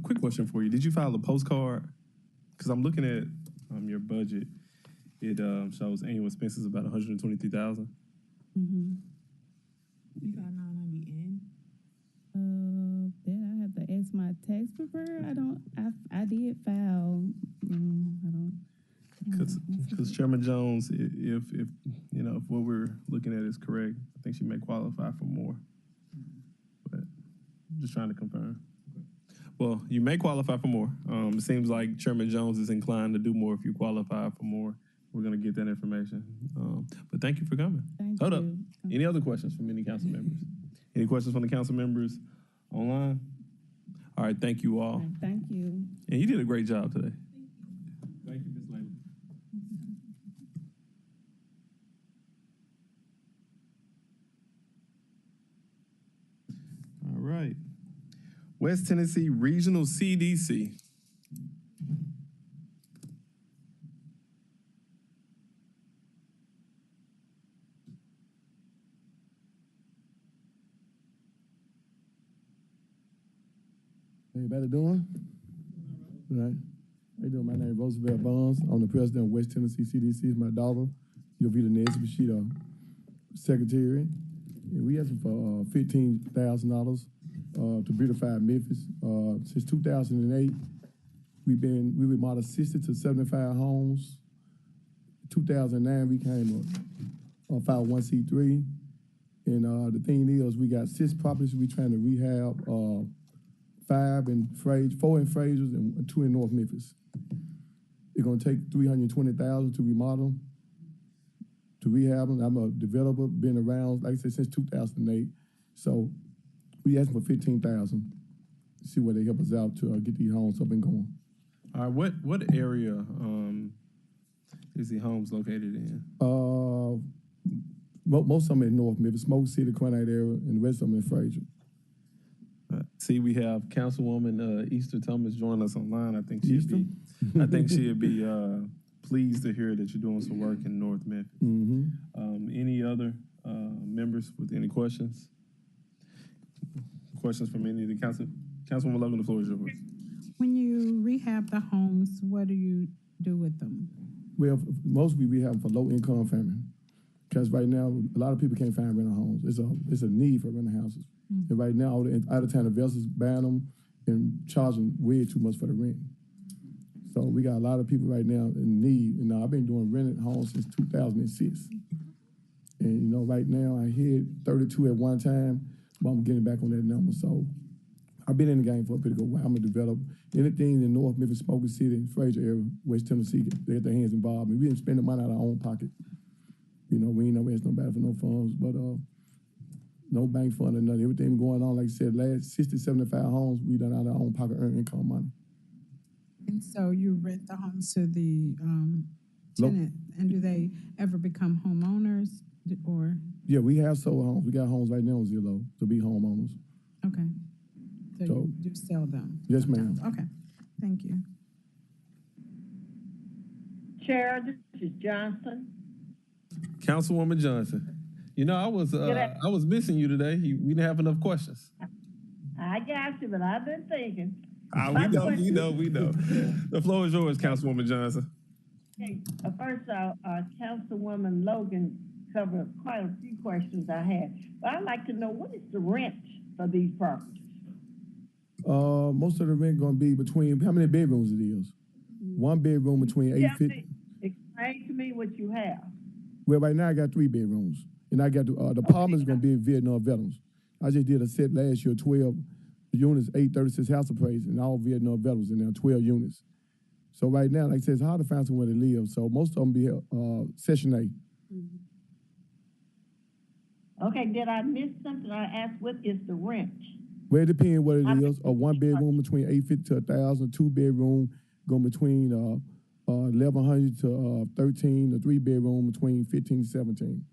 Quick question for you. Did you file a postcard? Because I'm looking at your budget. It shows annual expenses about $123,000. Mm-hmm. You got 990 in? Then I have to ask my tax preparer. I did file. Because Chairman Jones, if what we're looking at is correct, I think she may qualify for more. But just trying to confirm. Well, you may qualify for more. It seems like Chairman Jones is inclined to do more if you qualify for more. We're going to get that information. But thank you for coming. Hold up. Any other questions from any council members? Any questions from the council members online? All right, thank you all. Thank you. And you did a great job today. Thank you, Ms. Layla. All right. West Tennessee Regional CDC. Everybody doing? All right. How you doing? My name is Roosevelt Bonds. I'm the president of West Tennessee CDC. It's my daughter, Jovita Nesbitt. She's the secretary. And we asked for $15,000 to beautify Memphis. Since 2008, we remodeled 60 to 75 homes. 2009, we came up 501c3. And the thing is, we got 6 properties we trying to rehab. 4 in Frasers and 2 in North Memphis. It's gonna take $320,000 to remodel, to rehab them. I'm a developer, been around, like I said, since 2008. So we asked for $15,000 to see where they help us out to get these homes up and going. All right, what area is the homes located in? Most of them in North Memphis, Smoke City, Quinite area, and the rest of them in Fraser. See, we have Councilwoman Easter Thomas join us online. I think she'd be pleased to hear that you're doing some work in North Memphis. Mm-hmm. Any other members with any questions? Questions from any of the council? Councilwoman Logan, the floor is yours. When you rehab the homes, what do you do with them? Well, mostly we have for low-income family. Because right now, a lot of people can't find rental homes. It's a need for rental houses. Mm-hmm. And right now, all the out-of-town investors buying them and charging way too much for the rent. So we got a lot of people right now in need. And I've been doing rented homes since 2006. And right now I hit 32 at one time, but I'm getting back on that number. So I've been in the game for a pretty good while. I'm a developer. Anything in North Memphis, Smoking City, Fraser area, West Tennessee, they get their hands involved. We didn't spend the money out of our own pocket. You know, we ain't no ask nobody for no funds, but no bank fund or nothing. Everything going on, like I said, last 60, 75 homes, we done out of our own pocket earned income money. And so you rent the homes to the tenant, and do they ever become homeowners or? Yeah, we have sold homes. We got homes right now on Zillow to be homeowners. Okay. So you sell them? Yes, ma'am. Okay, thank you. Chair, this is Johnson. Councilwoman Johnson. You know, I was missing you today. We didn't have enough questions. I got you, but I've been thinking. We know. The floor is yours, Councilwoman Johnson. Okay, first, Councilwoman Logan covered quite a few questions I had, but I'd like to know, what is the rent for these properties? Most of the rent gonna be between, how many bedrooms it is? One bedroom between $850. Explain to me what you have. Well, right now I got 3 bedrooms, and I got the apartment's gonna be Vietnam veterans. I just did a set last year, 12 units, 836 house appraised, and all Vietnam veterans, and there are 12 units. So right now, like I said, it's hard to find somewhere to live. So most of them be Section 8. Okay, did I miss something? I asked, what is the rent? Well, it depends what it is. A 1 bedroom between $850 to $1,000. 2 bedroom going between 1,100 to 13. A 3 bedroom between 15 to 17.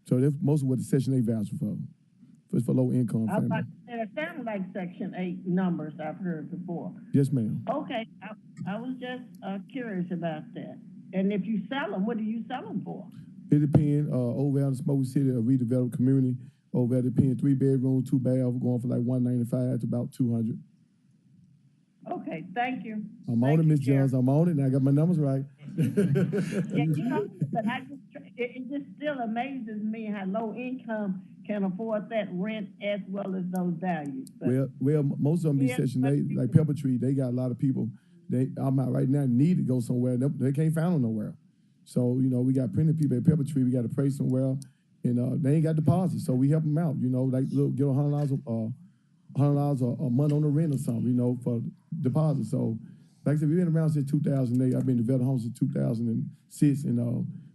So that's most of what the Section 8 voucher for. It's for low income family. It sounded like Section 8 numbers I've heard before. Yes, ma'am. Okay, I was just curious about that. And if you sell them, what do you sell them for? It depends. Over out in Smoking City, a redeveloped community. Over at the pen, 3 bedrooms, 2 baths, going for like $195 to about $200. Okay, thank you. I'm on it, Ms. Jones. I'm on it, and I got my numbers right. Yeah, you know, but it just still amazes me how low income can afford that rent as well as those values. But, well, most of them be Section 8, like Pepper Tree. They got a lot of people. I'm out right now need to go somewhere. They can't find them nowhere. So, you know, we got plenty of people at Pepper Tree. We got to pray somewhere. And they ain't got deposits, so we help them out. You know, like look, get $100 a month on the rent or something. You know, for deposit. So, like I said, we've been around since 2008. I've been developing homes since 2006, and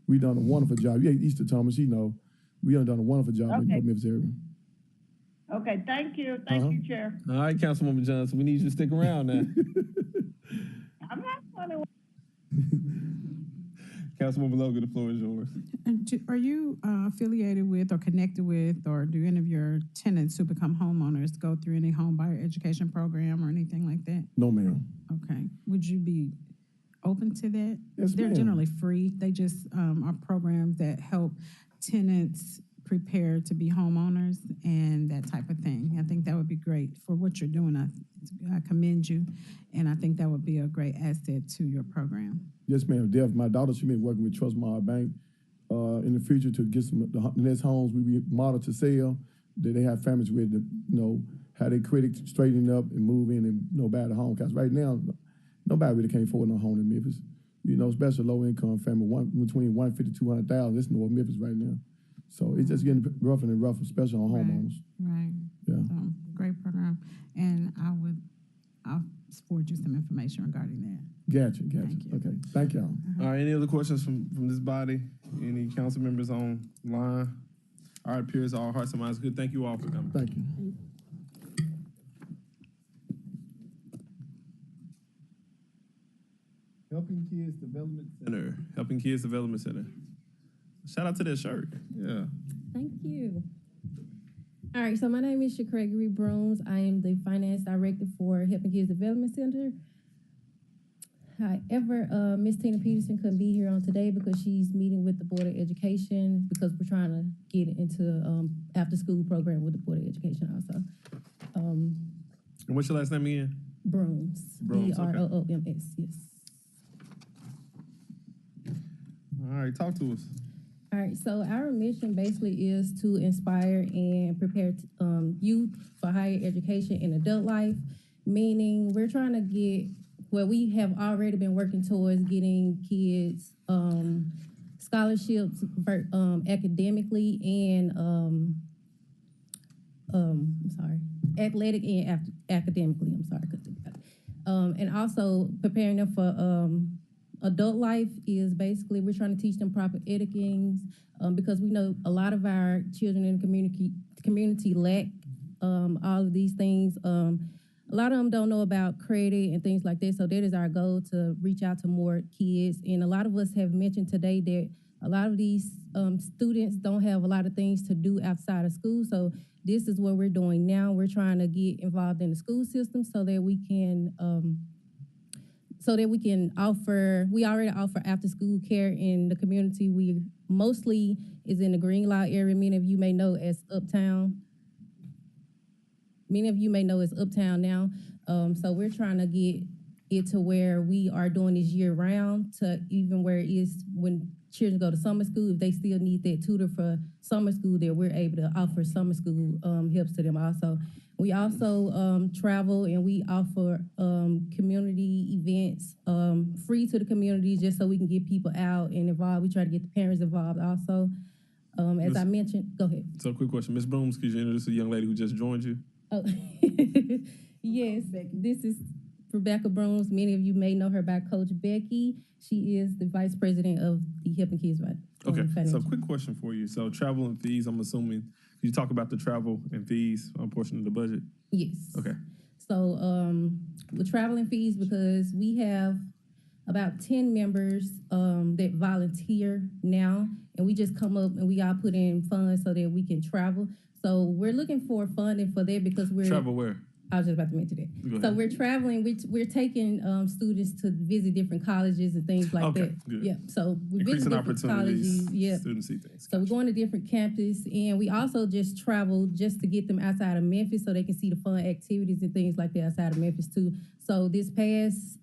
we done a wonderful job. Yeah, Easter Thomas, you know, we done a wonderful job in the Memphis area. Okay, thank you, Chair. All right, Councilwoman Johnson, we need you to stick around now. I'm not funny. Councilwoman Logan, the floor is yours. And are you affiliated with or connected with, or do any of your tenants who become homeowners go through any home buyer education program or anything like that? No, ma'am. Okay. Would you be open to that? Yes, They're ma'am. generally free. They just are programs that help tenants prepare to be homeowners and that type of thing. I think that would be great for what you're doing. I commend you, and I think that would be a great asset to your program. Yes, ma'am. Definitely. My daughter, she been working with Trustmark Bank in the future to get the next homes we model to sell, that they have families ready to, you know, how they credit straighten up and move in and, you know, buy the home. Because right now, nobody really can't afford no home in Memphis. You know, especially low income family, between 150 to 200,000. It's North Memphis right now. So it's just getting rougher and rougher, especially on homeowners. Right. Yeah. So, great program, and I'll forward you some information regarding that. Gotcha. Okay. Thank y'all. All right, any other questions from this body? Any council members online? All right, peers, all hearts and minds good. Thank you all for coming. Thank you. Helping Kids Development Center. Helping Kids Development Center. Shout out to that shirt. Yeah. Thank you. All right, so my name is Gregory Brooms. I am the finance director for Helping Kids Development Center. However, Miss Tina Peterson couldn't be here on today because she's meeting with the Board of Education because we're trying to get into after-school program with the Board of Education also. And what's your last name again? Brooms. Brooms, okay. Brooms, yes. All right, talk to us. All right, so our mission basically is to inspire and prepare youth for higher education in adult life, meaning we're trying to get, well, we have already been working towards getting kids scholarships academically and, athletic and academically. I'm sorry, I couldn't think about it. And also preparing them for adult life is basically we're trying to teach them proper etiquette because we know a lot of our children in the community lack all of these things. A lot of them don't know about credit and things like that. So that is our goal, to reach out to more kids. And a lot of us have mentioned today that a lot of these students don't have a lot of things to do outside of school. So this is what we're doing now. We're trying to get involved in the school system so that we can offer, we already offer after school care in the community. We mostly is in the Greenlaw area. Many of you may know as Uptown. Many of you may know it's Uptown now. So we're trying to get it to where we are doing this year round, to even where it is when children go to summer school, if they still need that tutor for summer school, that we're able to offer summer school helps to them also. We also travel and we offer community events free to the community, just so we can get people out and involved. We try to get the parents involved also. As I mentioned, go ahead. So quick question, Ms. Brooms, could you introduce a young lady who just joined you? Oh, yes, this is Rebecca Brooms. Many of you may know her by Coach Becky. She is the vice president of the Helping Kids Right. Okay, so quick question for you. So travel and fees, I'm assuming, you talk about the travel and fees portion of the budget? Yes. Okay. So with travel and fees, because we have about 10 members that volunteer now, and we just come up and we all put in funds so that we can travel. So we're looking for funding for that because we're— Travel where? I was just about to mention that. So we're traveling, we're taking students to visit different colleges and things like that. Good. Yeah, so we visit Increasing different opportunities, colleges. Yeah. students see things. So we're going to different campuses, and we also just travel just to get them outside of Memphis so they can see the fun activities and things like that outside of Memphis too. So this past,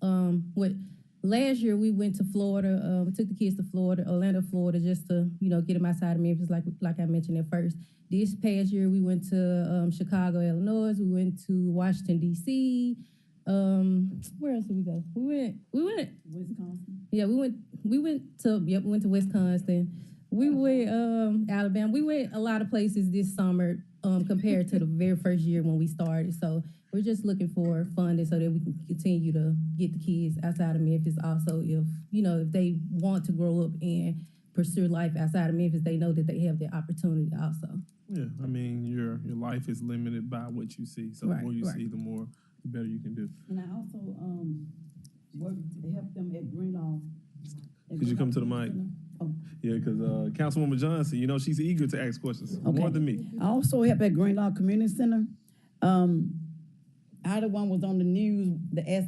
last year we went to Florida. We took the kids to Florida, Orlando, Florida, just to, get them outside of Memphis, like I mentioned at first. This past year we went to Chicago, Illinois. We went to Washington, D.C. Where else did we go? We went Wisconsin. Yeah, we went to Wisconsin. We went Alabama. We went a lot of places this summer compared to the very first year when we started. So we're just looking for funding so that we can continue to get the kids outside of Memphis. Also, if they want to grow up and pursue life outside of Memphis, they know that they have the opportunity also. Yeah, I mean, your life is limited by what you see. So the more you see, the better you can do. And I also work to help them at Greenlaw. Could you come to the mic? Oh. Yeah, because Councilwoman Johnson, she's eager to ask questions more than me. I also help at Greenlaw Community Center. I the one was on the news to ask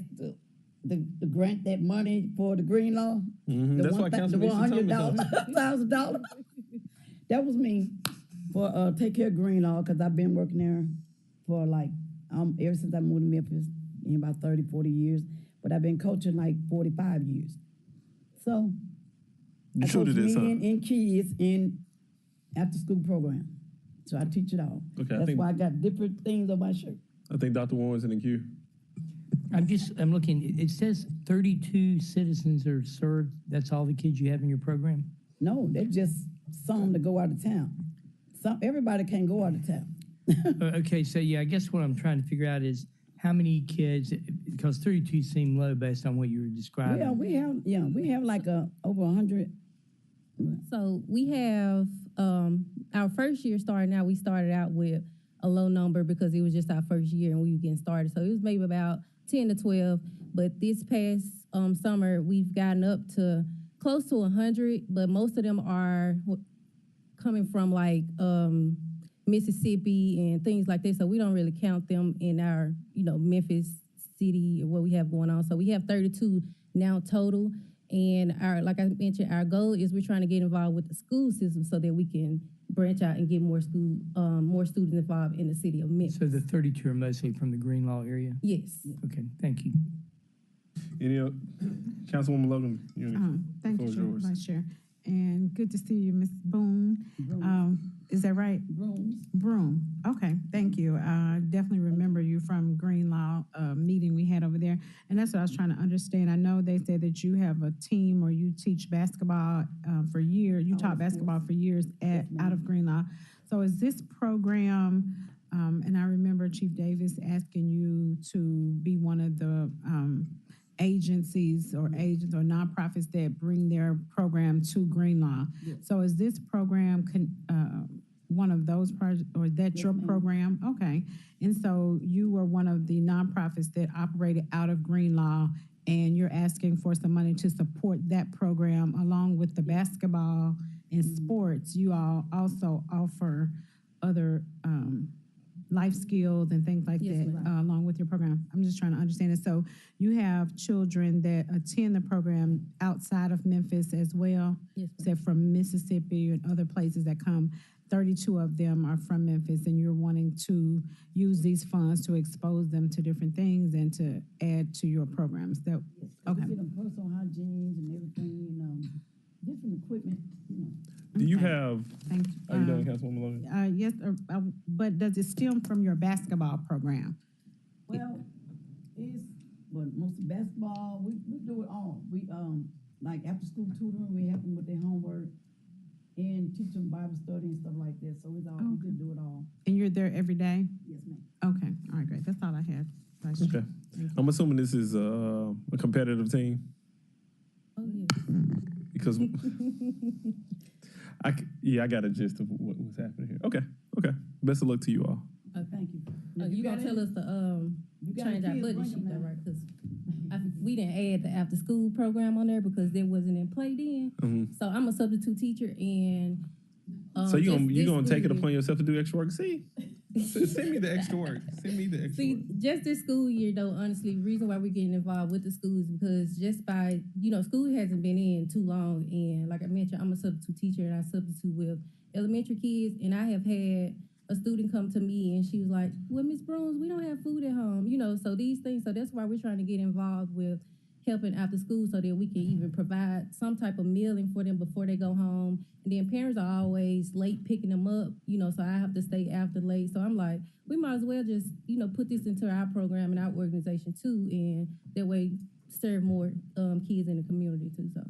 the grant that money for the Greenlaw. Mm-hmm. That's why Councilwoman $100,000. That was me for take care of Greenlaw, because I've been working there for ever since I moved to Memphis in about 30, 40 years. But I've been coaching 45 years. So You I sure coach did this, huh? men and kids in after school program. So I teach it all. Okay, That's why I got different things on my shirt. I think Dr. Warren's in the queue. I'm looking, it says 32 citizens are served. That's all the kids you have in your program? No, they're just some to go out of town. Everybody can't go out of town. Okay, so I guess what I'm trying to figure out is how many kids, because 32 seem low based on what you were describing. Yeah, we have over 100. So we have our first year starting out, we started out with a low number because it was just our first year and we were getting started. So it was maybe about 10 to 12. But this past summer, we've gotten up to close to 100, but most of them are coming from Mississippi and things like that. So we don't really count them in our, Memphis city or what we have going on. So we have 32 now total. And like I mentioned, our goal is we're trying to get involved with the school system so that we can branch out and get more students involved in the city of Memphis. So the 32 are mostly from the Greenlaw area? Yes. Okay, thank you. Councilwoman Logan, thank you, Vice Chair. And good to see you, Ms. Boone. Is that right? Broom. Okay, thank you. Definitely remember you from Greenlaw meeting we had over there. And that's what I was trying to understand. I know they said that you have a team or you teach basketball for years. You taught basketball for years out of Greenlaw. So is this program and I remember Chief Davis asking you to be one of the agencies or agents or nonprofits that bring their program to Greenlaw. Yes. So is this program one of those projects, or that's Yes, your ma'am. program? Okay. And so you were one of the nonprofits that operated out of Greenlaw, and you're asking for some money to support that program along with the basketball and sports. You all also offer other life skills and things like Yes, that ma'am. along with your program. I'm just trying to understand it. So you have children that attend the program outside of Memphis as well? Yes, Say from Mississippi and other places that come. 32 of them are from Memphis, and you're wanting to use these funds to expose them to different things and to add to your programs. That okay. We get them personal hygiene and everything, different equipment, Do you have? Thank you. Are you done, Councilwoman Logan? Yes, but does it stem from your basketball program? Well, but most of basketball, we do it all. We, like after school tutoring, we help them with their homework and teach them Bible study and stuff like that. So we just do it all. And you're there every day? Yes, ma'am. Okay, all right, great. That's all I had. Okay. I'm assuming this is a competitive team Oh, yeah. because I got a gist of what was happening here. Okay. Best of luck to you all. Thank you. You gonna tell us to change our budget sheet though, right? Because we didn't add the after school program on there because that wasn't in play then. Mhm. So I'm a substitute teacher, and So you just gonna this take it school upon year- yourself to do extra work? See, send me the extra work. Send me the extra See, work. just this school year though, honestly, the reason why we're getting involved with the schools is because just by, school hasn't been in too long. And like I mentioned, I'm a substitute teacher and I substitute with elementary kids. And I have had a student come to me and she was like, well, Miss Bruns, we don't have food at home, so these things. So that's why we're trying to get involved with helping after school so that we can even provide some type of mealing for them before they go home. And then parents are always late picking them up, so I have to stay after late. So I'm like, we might as well just, put this into our program and our organization too, and that way serve more kids in the community too. So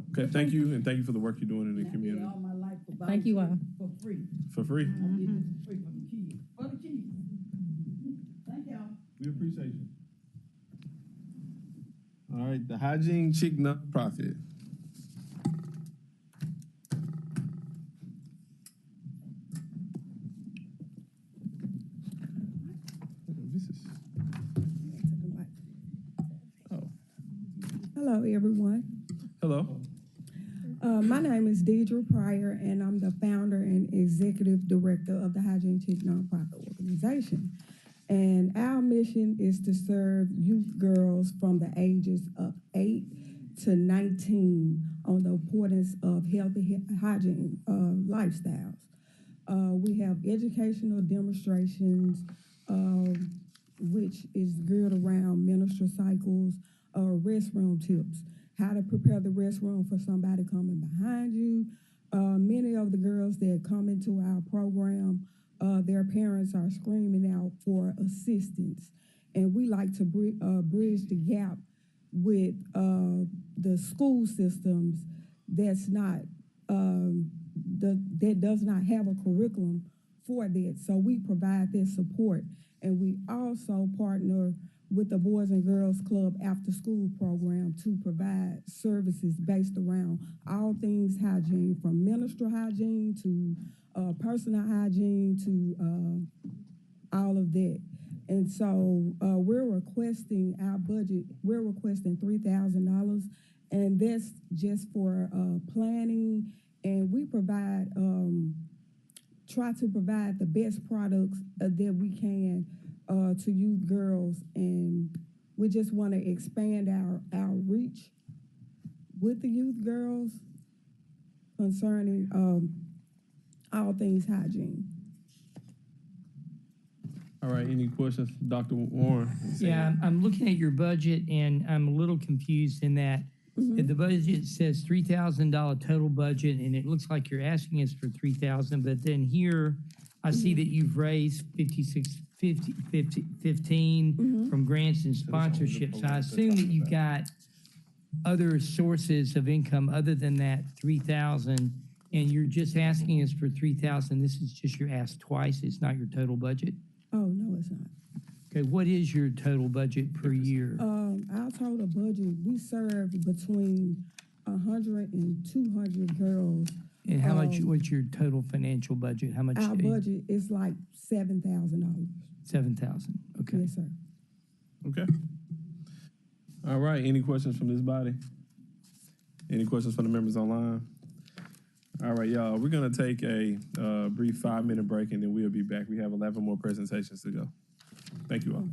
Okay, thank you, and thank you for the work you're doing in the And I did community. all my life for Thank you all. For free. For free. I did this for free for the kids. For the kids. Thank y'all. We appreciate you. All right, the Hygiene Chick Nonprofit. This is. Oh, Hello, everyone. hello. My name is Deidre Pryor, and I'm the founder and executive director of the Hygiene Chick nonprofit organization. And our mission is to serve youth girls from the ages of 8 to 19 on the importance of healthy hygiene lifestyles. We have educational demonstrations, which is geared around menstrual cycles, restroom tips, how to prepare the restroom for somebody coming behind you. Many of the girls that come into our program, their parents are screaming out for assistance. And we like to bridge the gap with the school systems that's not, that does not have a curriculum for that. So we provide that support. And we also partner with the Boys and Girls Club after school program to provide services based around all things hygiene, from menstrual hygiene to personal hygiene to all of that. And so we're requesting our budget, we're requesting $3,000, and that's just for planning. And we provide, try to provide the best products that we can to youth girls, and we just want to expand our reach with the youth girls concerning all things hygiene. All right, any questions, Dr. Warren? Yeah, I'm looking at your budget and I'm a little confused in that the budget says $3,000 total budget, and it looks like you're asking us for $3,000, but then here I see that you've raised $15 from grants and sponsorships. I assume that you've got other sources of income other than that $3,000. And you're just asking us for 3,000. This is just your ask twice. It's not your total budget. Oh, no, it's not. Okay, what is your total budget per year? Our total budget, we serve between 100 and 200 girls. And how much, what's your total financial budget? How much? Our budget is like $7,000. 7,000, okay. Yes, sir. Okay. All right, any questions from this body? Any questions from the members online? All right, y'all, we're gonna take a brief 5-minute break and then we'll be back. We have 11 more presentations to go. Thank you all.